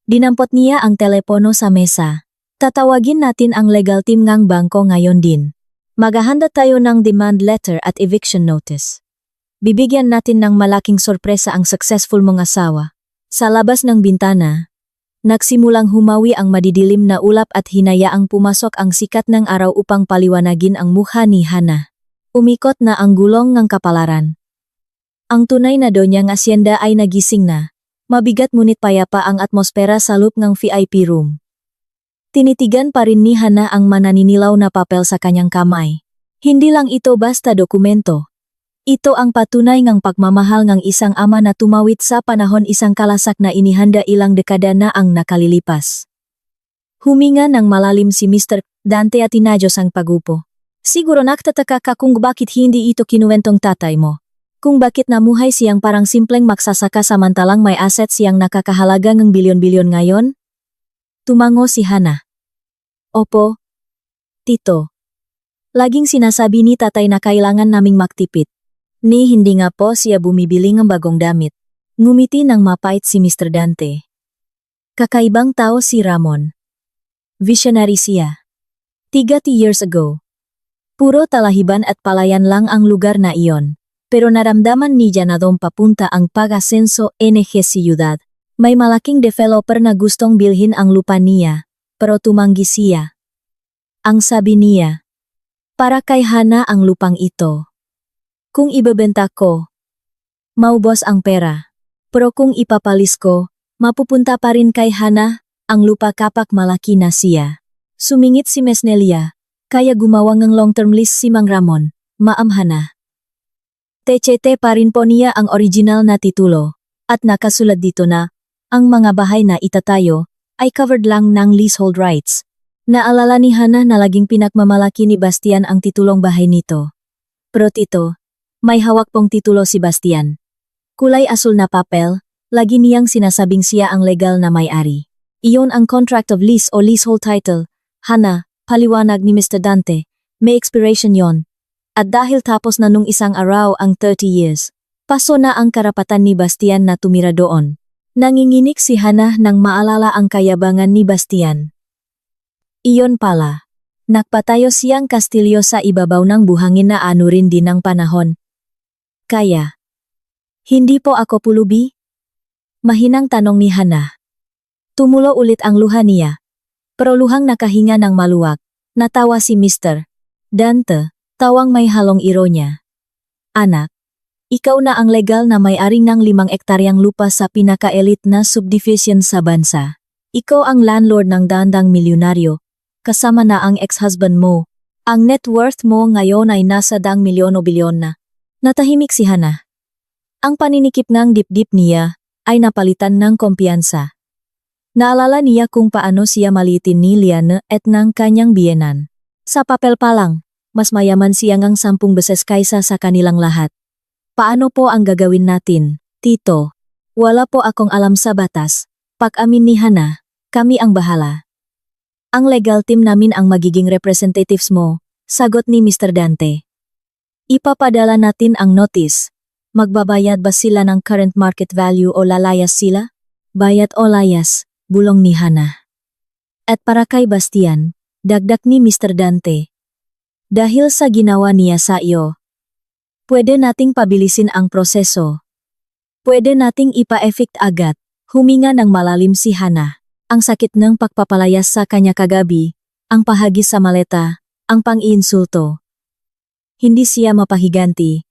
Dinampot niya ang telepono sa mesa. Tatawagin natin ang legal team ng bangko ngayon din. Maghahanda tayo ng demand letter at eviction notice. Bibigyan natin ng malaking sorpresa ang successful mong asawa. Sa labas ng bintana, nagsimulang humawi ang madidilim na ulap at hinayaang pumasok ang sikat ng araw upang paliwanagin ang mukha ni Hana. Umikot na ang gulong ng kapalaran. Ang tunay na donyang asyenda ay nagising na. Mabigat ngunit payapa ang atmosfera sa loob ng VIP room. Tinitigan pa rin ni Hana ang mananinilaw na papel sa kanyang kamay. Hindi lang ito basta dokumento. Ito ang patunay ng pagmamahal ng isang ama na tumawid sa panahon isang kalasak na inihanda ilang dekada na ang nakalilipas. Huminga ng malalim si Mr. Dante at inadyos ang pagupo. Siguro nagtataka ka kung bakit hindi ito kinuwentong tatay mo. Kung bakit namuhay siyang parang simpleng magsasaka samantalang may asset siyang nakakahalaga ng bilyon-bilyon ngayon? Tumango si Hana. Opo, tito. Laging sinasabi ni tatay na kailangan naming magtipid. Ni hindi nga po siya bumibili ng bagong damit. Ngumiti ng mapait si Mr. Dante. Kakaibang tao si Ramon. Visionary siya. 30 years ago. Puro talahiban at palayan lang ang lugar na iyon. Pero naramdaman niya na doon papunta ang pag-asenso NG Ciudad. May malaking developer na gustong bilhin ang lupa niya, pero tumanggi siya. Ang sabi niya, para kay Hana ang lupang ito. Kung ibebenta ko, maubos ang pera. Pero kung ipapalis ko, mapupunta pa rin kay Hana ang lupa kapag malaki na siya. Sumingit si Mesnelia, kaya gumawa ng long-term lease si Mang Ramon, Ma'am Hana. TCT pa rin po niya ang original na titulo, at nakasulat dito na, ang mga bahay na itatayo ay covered lang ng leasehold rights. Naalala ni Hana na laging pinagmamalaki ni Bastian ang titulong bahay nito. Pero tito, may hawak pong titulo si Bastian. Kulay asul na papel, lagi niyang sinasabing siya ang legal na may-ari. Iyon ang contract of lease o leasehold title. Hana, paliwanag ni Mr. Dante, may expiration yon. At dahil tapos na nung isang araw ang 30 years, paso na ang karapatan ni Bastian na tumira doon. Nanginginig si Hana nang maalala ang kayabangan ni Bastian. Iyon pala. Nagpatayo siyang kastilyo sa ibabaw ng buhangin na ano rin din ng panahon. Kaya, hindi po ako pulubi? Mahinang tanong ni Hana. Tumulo ulit ang luha niya. Pero luhang nakahinga ng maluwag. Natawa si Mr. Dante, tawang may halong ironya. Anak, ikaw na ang legal na may-aring ng 5 ektaryang lupa sa pinaka-elite na subdivision sa bansa. Ikaw ang landlord ng dandang milyonaryo, kasama na ang ex-husband mo. Ang net worth mo ngayon ay nasa 10 milyon o bilyon na. Natahimik si Hana. Ang paninikip ng dip-dip niya ay napalitan ng kumpiyansa. Naalala niya kung paano siya maliitin ni Liane at ng kanyang biyenan. Sa papel pa lang, mas mayaman siya ngang 10 beses kaysa sa kanilang lahat. Paano po ang gagawin natin, tito? Wala po akong alam sa batas. Pag-amin ni Hana, kami ang bahala. Ang legal team namin ang magiging representatives mo, sagot ni Mr. Dante. Ipapadala natin ang notice. Magbabayad ba sila ng current market value o lalayas sila? Bayad o layas, bulong ni Hana. At para kay Bastian, dagdag ni Mr. Dante. Dahil sa ginawa niya sa iyo, pwede nating pabilisin ang proseso. Pwede nating ipa-effect agad, huminga ng malalim si Hana. Ang sakit ng pagpapalayas sa kanya kagabi, ang pahagis sa maleta, ang pang-iinsulto. Hindi siya mapahiganti.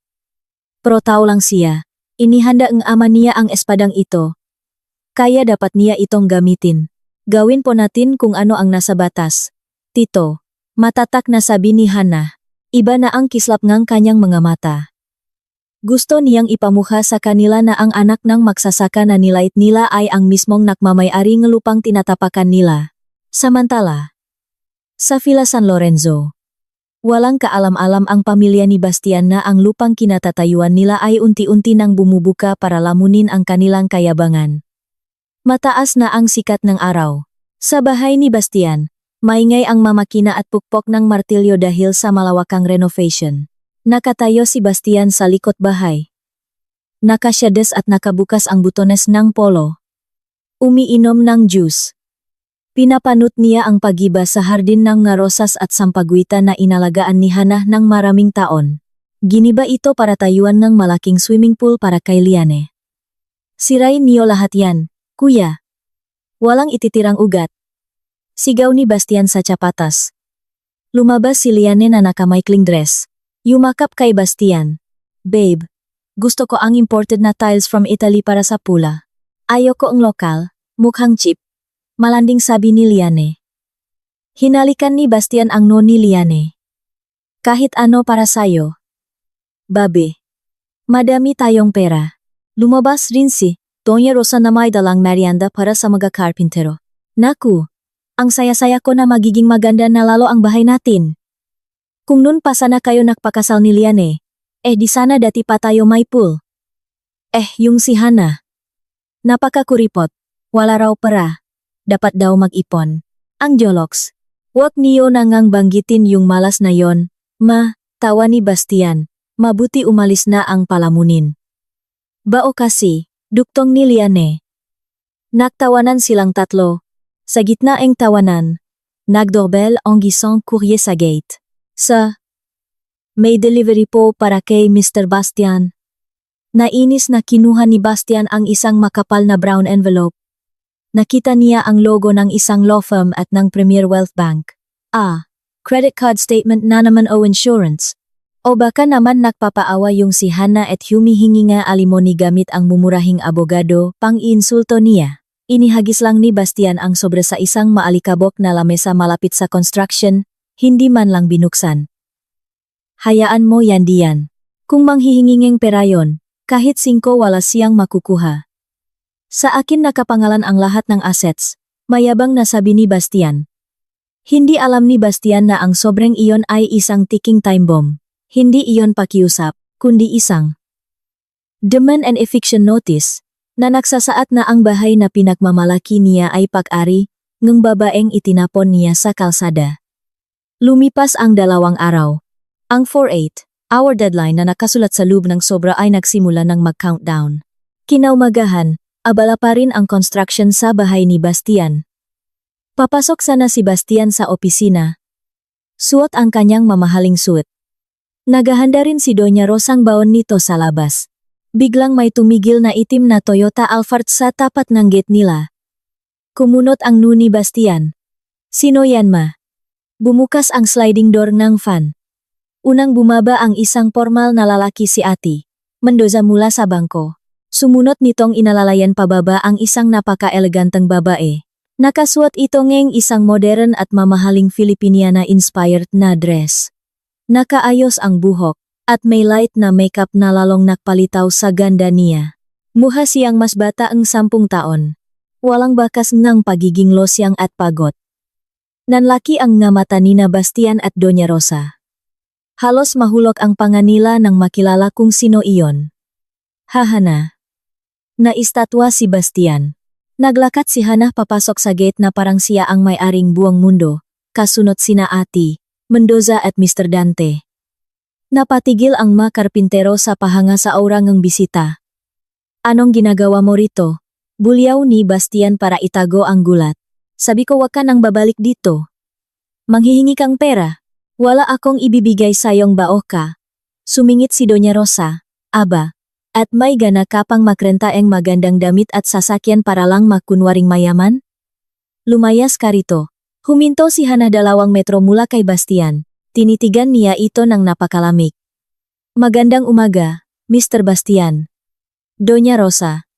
Pero tao lang siya, inihanda ng ama niya ang espadang ito. Kaya dapat niya itong gamitin. Gawin po natin kung ano ang nasa batas. Tito, matatak na sabi ni Hana. Iba na ang kislap ng kanyang mga mata. Gusto niyang ipamukha sa kanila na ang anak ng magsasaka na nilait nila ay ang mismong nakmamay-ari ng lupang tinatapakan nila. Samantala, sa Villa San Lorenzo, walang kaalam-alam ang pamilya ni Bastian na ang lupang kinatatayuan nila ay unti-unti nang bumubuka para lamunin ang kanilang kayabangan. Mataas na ang sikat ng araw. Sa bahay ni Bastian, maingay ang mamakina at pukpok ng martilyo dahil sa malawakang renovation. Nakatayo si Bastian sa likod bahay. Nakasyades at nakabukas ang butones ng polo. Umiinom ng juice. Pinapanot niya ang pagiba sa hardin ng nga rosas at sampaguita na inalagaan ni Hana ng maraming taon. Giniba ito para tayuan ng malaking swimming pool para kay Liane. Sirain niyo lahat yan, kuya. Walang ititirang ugat. Sigaw ni Bastian sa tsapatas. Lumabas si Liane na nakamaikling dress. Yumakap kay Bastian. Babe, gusto ko ang imported na tiles from Italy para sa pula. Ayoko ang lokal, mukhang cheap. Malanding sabi ni Liane. Hinalikan ni Bastian ang no ni Liane. Kahit ano para sayo. Babe. Madami tayong pera. Lumabas rin si Doña Rosa na may dalang merienda para sa mga karpintero. Naku, ang saya-saya ko na magiging maganda na lalo ang bahay natin. Kung nun pa sana kayo nakpakasal ni Liane, di sana dati pa tayo may pool. Yung si Hana. Napakakuripot, wala raw pera. Dapat daw mag-ipon. Ang joloks. Huwag niyo nangang banggitin yung malas na yon, ma, tawa ni Bastian. Mabuti umalis na ang palamunin. Bao kasi, duktong ni Liane. Nagtawanan silang tatlo. Sa gitna ng tawanan, nagdoorbell ang gisang courrier sa gate. May delivery po para kay Mr. Bastian. Nainis na kinuha ni Bastian ang isang makapal na brown envelope. Nakita niya ang logo ng isang law firm at ng Premier Wealth Bank. Credit card statement na naman o insurance. O baka naman nagpapaawa yung si Hana at humihingi nga alimony gamit ang mumurahing abogado pang-iinsulto niya. Inihagis lang ni Bastian ang sobre sa isang maalikabok na lamesa malapit sa construction, hindi man lang binuksan. Hayaan mo yan diyan. Kung manghihinging pera yon, kahit 5 wala siyang makukuha. Sa akin nakapangalan ang lahat ng assets, mayabang na sabi ni Bastian. Hindi alam ni Bastian na ang sobrang iyon ay isang ticking time bomb. Hindi iyon pakiusap, kundi isang demand and eviction notice, na nagsasaad na ang bahay na pinagmamalaki niya ay pag-ari, ng babaeng itinapon niya sa kalsada. Lumipas ang 2 araw. Ang 48-hour deadline na nakasulat sa loob ng sobra ay nagsimula ng mag-countdown. Kinaumagahan, abala pa rin ang construction sa bahay ni Bastian. Papasok sana si Bastian sa opisina. Suot ang kanyang mamahaling suit. Naghahanda rin si Doña Rosang baon nito sa labas. Biglang may tumigil na itim na Toyota Alphard sa tapat ng gate nila. Kumunot ang nu ni Bastian. Sino yan ma? Bumukas ang sliding door ng van. Unang bumaba ang isang formal na lalaki si Ati. Mendoza mula sa bangko. Sumunod nitong inalalayan pababa ang isang napaka-eleganteng babae. Nakasuot ito ng isang modern at mamahaling Filipiniana-inspired na dress. Nakaayos ang buhok, at may light na makeup na lalong nakpalitaw sa ganda niya. Muha siyang mas bata ang 10 taon. Walang bakas ng pagiging losyang at pagod. Nanlaki ang nga mata ni na Bastian at Doña Rosa. Halos mahulog ang panganila nang makilala kung sino iyon. Hahana. Naistatwa si Bastian. Naglakat si Hana papasok sa gate na parang siya ang may-aring buong mundo, kasunod sina Ati, Mendoza at Mr. Dante. Napatigil ang mga karpintero sa pahanga sa aurang ng bisita. Anong ginagawa mo rito? Bulyaw ni Bastian para itago ang gulat. Sabi ko wag ka nang babalik dito. Manghihingi kang pera. Wala akong ibibigay sayong bao ka. Sumingit si Doña Rosa. Aba. At may gana ka pang makrenta ang magandang damit at sasakyan para lang makunwaring mayaman? Lumayas ka rito. Huminto si Hana 2 metro mula kay Bastian. Tinitigan niya ito ng napakalamig. Magandang umaga, Mr. Bastian. Doña Rosa.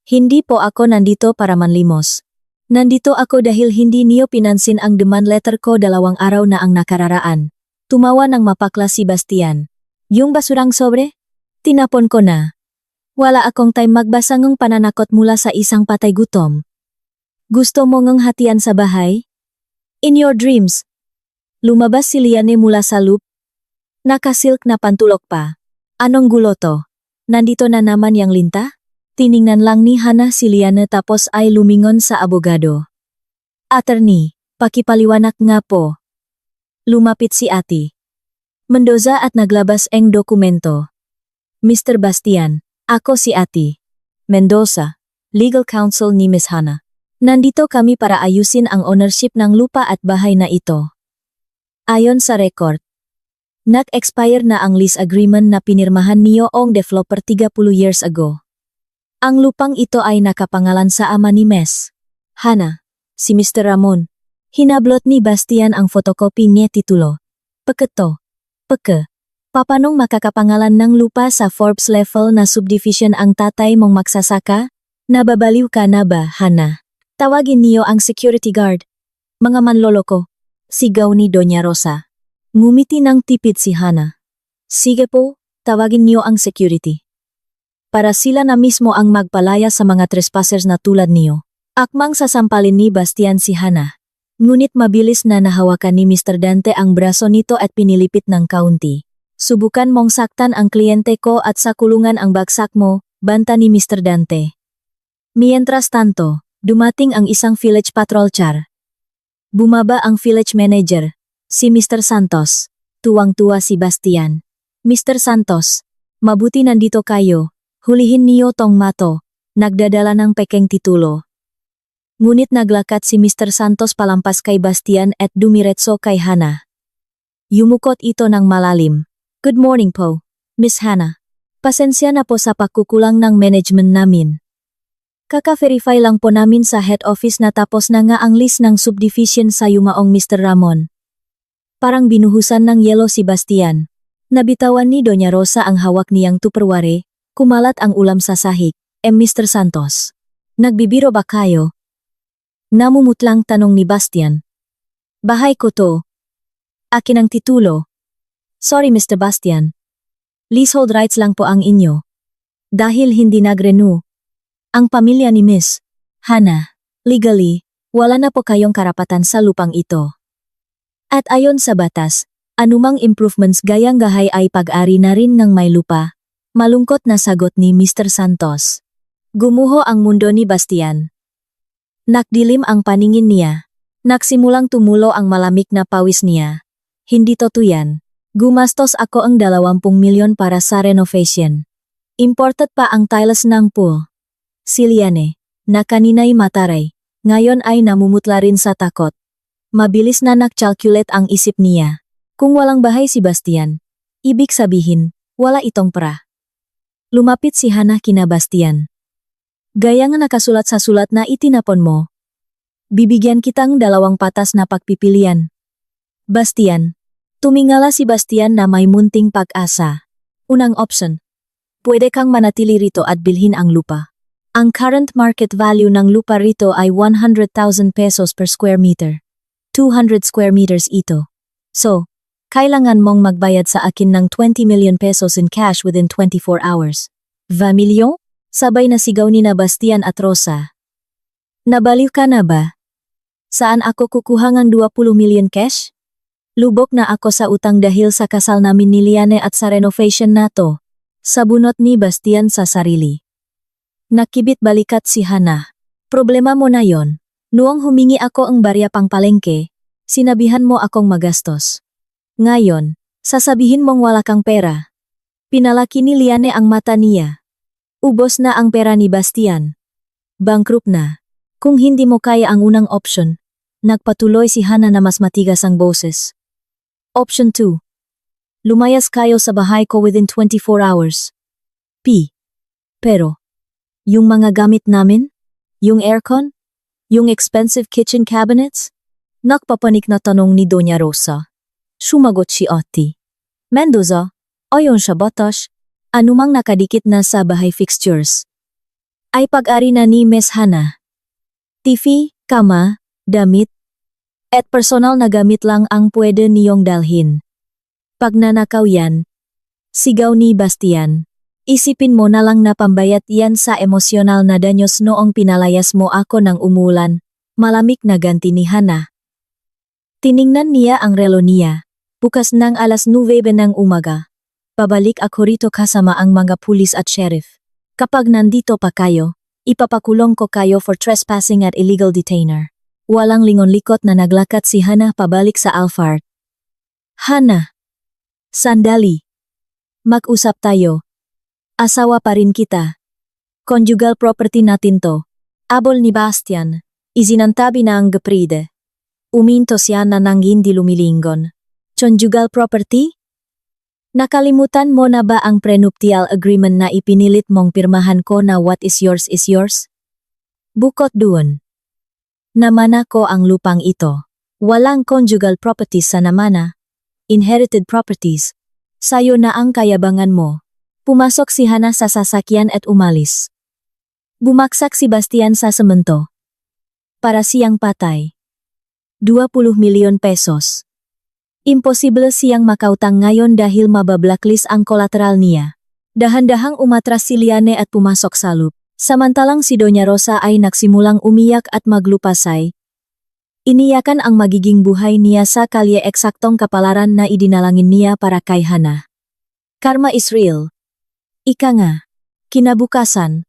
Hindi po ako nandito para manlimos. Nandito ako dahil hindi niyo pinansin ang demand letter ko 2 araw na ang nakararaan. Tumawa ng mapakla si Bastian. Yung basurang sobre? Tinapon ko na. Wala akong time magbasa ng pananakot mula sa isang patay gutom. Gusto mo ngang hatian sa bahay? In your dreams. Lumabas si Liane mula sa loop. Nakasilk na pantulok pa. Anong gulo to? Nandito na naman yang linta? Tiningnan lang ni Hana si Liane tapos ay lumingon sa abogado. Attorney, pakipaliwanag nga po. Lumapit si Ati Mendoza at naglabas ang dokumento. Mr. Bastian, ako si Ati Mendoza, legal counsel ni Miss Hana. Nandito kami para ayusin ang ownership ng lupa at bahay na ito. Ayon sa record, nag-expire na ang lease agreement na pinirmahan niyo ang developer 30 years ago. Ang lupang ito ay nakapangalan sa ama ni Ms. Hana, si Mr. Ramon. Hinablot ni Bastian ang photocopy niya titulo. Pagkato, papanong makakapangalan ng lupa sa Forbes level na subdivision ang tatay mong magsasaka? Nababaliw ka na ba, Hana? Tawagin niyo ang security guard. Mga manloloko. Sigaw ni Doña Rosa. Ngumiti ng tipid si Hana. Sige po, tawagin niyo ang security. Para sila na mismo ang magpalaya sa mga trespassers na tulad niyo. Akmang sasampalin ni Bastian si Hana. Ngunit mabilis na nahawakan ni Mr. Dante ang braso nito at pinilipit ng kaunti. Subukan mong saktan ang kliyente ko at sa kulungan ang bagsak mo, banta ni Mr. Dante. Mientras tanto, dumating ang isang village patrol char. Bumaba ang village manager, si Mr. Santos. Tuwang-tuwa si Bastian. Mr. Santos, mabuti nandito kayo, hulihin niyo tong mato, nagdadala ng pekeng titulo. Ngunit naglakat si Mr. Santos palampas kay Bastian at dumiretso kay Hana. Yumukot ito ng malalim. Good morning po, Miss Hana. Pasensya na po sa pagkukulang ng management namin. Kaka-verify lang po namin sa head office na tapos na nga ang list ng subdivision sa yumaong Mr. Ramon. Parang binuhusan ng yelo si Bastian. Nabitawan ni Doña Rosa ang hawak niyang tupperware, kumalat ang ulam sa sahig. Mr. Santos, nagbibiro ba kayo? Namumutlang tanong ni Bastian. Bahay ko to. Akin ang titulo. Sorry Mr. Bastian. Leasehold rights lang po ang inyo. Dahil hindi nag-renew ang pamilya ni Miss Hana, legally, wala na po kayong karapatan sa lupang ito. At ayon sa batas, anumang improvements gayang gahay ay pag-ari na rin ng may lupa. Malungkot na sagot ni Mr. Santos. Gumuho ang mundo ni Bastian. Nakdilim ang paningin niya. Nagsimulang tumulo ang malamig na pawis niya. Hindi totoo yan. Gumastos ako ang 20 milyon para sa renovation. Imported pa ang tiles ng pool. Si Liane, na kanina'y mataray, ngayon ay namumutla rin sa takot. Mabilis na nag-calculate ang isip niya. Kung walang bahay si Bastian, ibig sabihin, wala itong pra. Lumapit si Hana kina Bastian. Gaya nga nakasulat sa sulat na itinapon mo. Bibigyan kitang 2 patas na pagpipilian. Bastian. Tumingala si Bastian na may munting pag-asa. Unang option. Pwede kang manatili rito at bilhin ang lupa. Ang current market value ng lupa rito ay 100,000 pesos per square meter. 200 square meters ito. So, kailangan mong magbayad sa akin ng 20 million pesos in cash within 24 hours. 20 milyon? Sabay na sigaw ni Bastian at Rosa. Nabaliw ka na ba? Saan ako kukuha ng 20 million cash? Lubok na ako sa utang dahil sa kasal namin ni Liane at sa renovation na to. Sabunot ni Bastian sa sarili. Nakibit balikat si Hana. Problema mo na yon. Noong humingi ako ang barya pang palengke, sinabihan mo akong magastos. Ngayon, sasabihin mong wala kang pera. Pinalaki ni Liane ang mata niya. Ubos na ang pera ni Bastian. Bankrupt na. Kung hindi mo kaya ang unang option, nagpatuloy si Hana na mas matigas ang boses. Option 2. Lumayas kayo sa bahay ko within 24 hours. Pero, yung mga gamit namin? Yung aircon? Yung expensive kitchen cabinets? Nakpapanik na tanong ni Doña Rosa. Sumagot si Ate Mendoza, ayon sa batas, anumang nakadikit na sa bahay fixtures ay pag-ari na ni Miss Hana. TV, kama, damit, at personal na gamit lang ang pwede niyong dalhin. Pag nanakaw yan, sigaw ni Bastian. Isipin mo na lang na pambayat yan sa emosyonal na danyos noong pinalayas mo ako ng umulan, malamig na ganti ni Hana. Tiningnan niya ang relo niya. Bukas ng alas 9 ng umaga. Pabalik ako rito kasama ang mga pulis at sheriff. Kapag nandito pa kayo, ipapakulong ko kayo for trespassing at illegal detainer. Walang lingon-likot na naglakat si Hana pabalik sa Alphard. Hana. Sandali. Mag-usap tayo. Asawa pa rin kita. Conjugal property natin to. Abol ni Bastian. Isinantabi na ang gapride. Uminto siya na nang hindi lumilingon. Conjugal property? Nakalimutan mo na ba ang prenuptial agreement na ipinilit mong pirmahan ko na what is yours is yours? Bukod doon, namana ko ang lupang ito. Walang conjugal properties sa namana. Inherited properties. Sayo na ang kayabangan mo. Pumasok si Hana sa sasakyan at umalis. Bumaksak si Bastian sa semento. Para siyang patay. 20 milyon pesos. Imposible siyang makautang ngayon dahil mabablacklist ang kolateral niya. Dahan-dahang umatras si Liane at pumasok sa loop. Samantalang si Doña Rosa ay nagsimulang umiyak at maglupasay. Iniyakan ang magiging buhay niya sa kalye eksaktong kapalaran na idinalangin niya para kay Hana. Karma is real. Ika nga. Kinabukasan.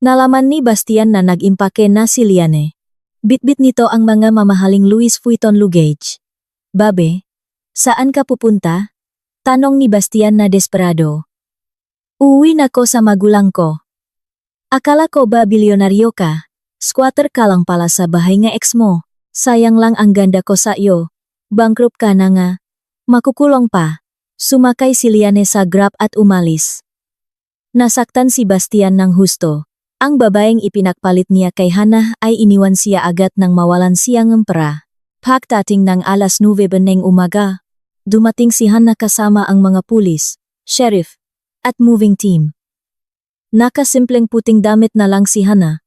Nalaman ni Bastian na nag-impake na si Liane. Bitbit nito ang mga mamahaling Louis Vuitton luggage. Babe, saan ka pupunta? Tanong ni Bastian na desperado. Uuwi na ko sa magulang ko. Akala ko ba bilyonaryo ka? Squatter ka lang pala sa bahay nga ex mo. Sayang lang ang ganda ko sa iyo. Bankrupt ka na nga. Makukulong pa. Sumakay si Liane sa Grab at umalis. Nasaktan si Bastian ng husto. Ang babaeng ipinakpalit niya kay Hana ay iniwan siya agad nang mawalan siyang pera. Pagdating ng alas 9 ng umaga, dumating si Hana kasama ang mga pulis, sheriff, at moving team. Nakasimpleng puting damit na lang si Hana.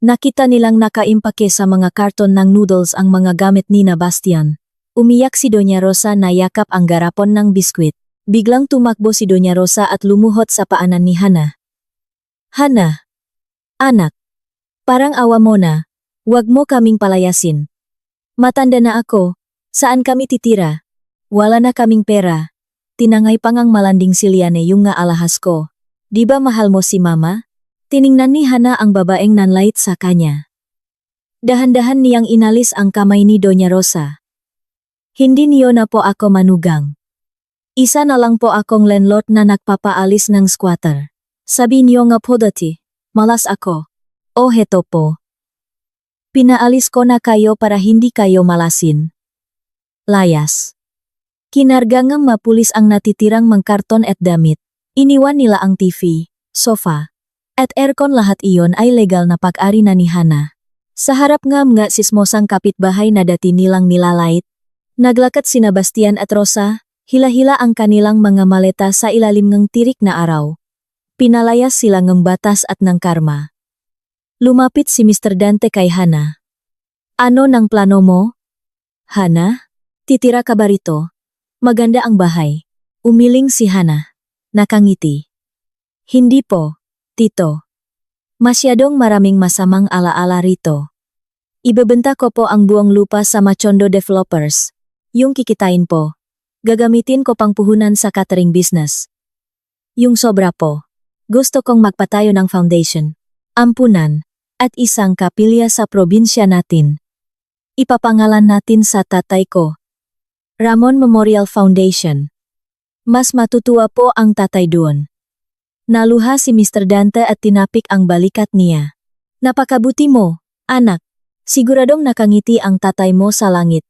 Nakita nilang nakaimpake sa mga karton ng noodles ang mga gamit ni Bastian. Umiyak si Doña Rosa na yakap ang garapon ng biskwit. Biglang tumakbo si Doña Rosa at lumuhot sa paanan ni Hana. Hana! Anak! Parang awa mo na. Huwag mo kaming palayasin. Matanda na ako. Saan kami titira? Wala na kaming pera. Tinangay pangang malanding si Liane yung nga alahas ko. Di ba mahal mo si Mama? Tiningnan ni Hana ang babaeng nanlait sa kanya. Dahan-dahan niyang inalis ang kamay ni Doña Rosa. Hindi niyo na po ako manugang. Isa na lang po akong landlord na nagpapaalis ng squatter. Sabi niyo nga po dati, malas ako. O heto po. Pinaalis ko na kayo para hindi kayo malasin. Layas. Kinarga ngang mapulis ang natitirang mangkarton at damit. Iniwan nila ang TV, sofa, at aircon, lahat iyon ay legal na pag-ari na ni Hana. Sa harap nga mga sismosang kapitbahay na dati nilang nilalait, naglakat sina Bastian at Rosa, hila-hila ang kanilang mga maleta sa ilalim ng tirik na araw. Pinalayas sila ng batas at ng karma. Lumapit si Mr. Dante kay Hana. Ano nang plano mo? Hana? Titira ka ba rito? Maganda ang bahay. Umiling si Hana. Nakangiti. Hindi po, tito. Masyadong maraming masamang alaala rito. Ibebenta ko po ang buong lupa sa Machondo Developers. Yung kikitain po, gagamitin ko pang puhunan sa catering business. Yung sobra po, gusto kong magpatayo ng foundation, ampunan, at isang kapilya sa probinsya natin. Ipapangalan natin sa tatay ko. Ramon Memorial Foundation. Mas matutuwa po ang tatay doon. Naluha si Mr. Dante at tinapik ang balikat niya. Napakabuti mo, anak. Siguradong nakangiti ang tatay mo sa langit.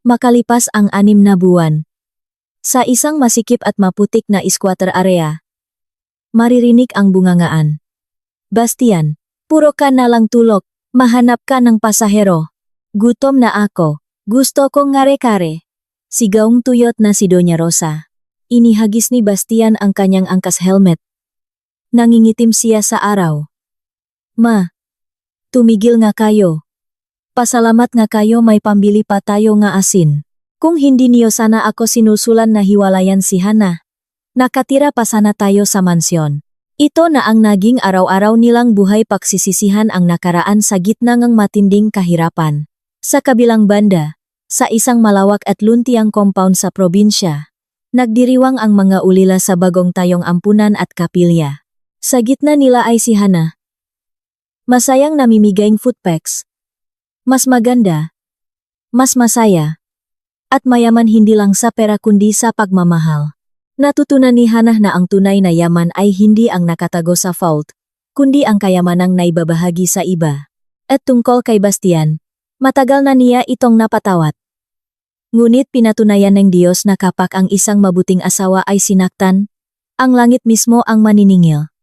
Makalipas ang 6 na buwan. Sa isang masikip at maputik na squatter area, maririnig ang bungangaan. Bastian, puro ka na lang tulog, mahanap ka ng pasahero. Gutom na ako, gusto kong ngare-kare. Sigaong tuyot na si Doña Rosa. Inihagis ni Bastian ang kanyang angkas helmet. Nangingitim siya sa araw. Ma, tumigil nga kayo. Pasalamat nga kayo may pambili pa tayo nga asin. Kung hindi niyo sana ako sinusulan na hiwalayan si Hana, nakatira pa sana tayo sa mansyon. Ito na ang naging araw-araw nilang buhay, pagsisisihan ang nakaraan sa gitna ng matinding kahirapan. Sa kabilang banda, sa isang malawak at luntiang compound sa probinsya, nagdiriwang ang mga ulila sa bagong tayong ampunan at kapilya. Sa gitna nila ay si Hana. Masayang namimigayng footpacks. Mas maganda, mas masaya, at mayaman hindi lang sa pera kundi sa pagmamahal. Natutunan ni Hana na ang tunay na yaman ay hindi ang nakatago sa vault, kundi ang kayamanang naibabahagi sa iba. At tungkol kay Bastian, matagal na niya itong napatawat. Ngunit pinatunayan ng Diyos na kapag ang isang mabuting asawa ay sinaktan, ang langit mismo ang maniningil.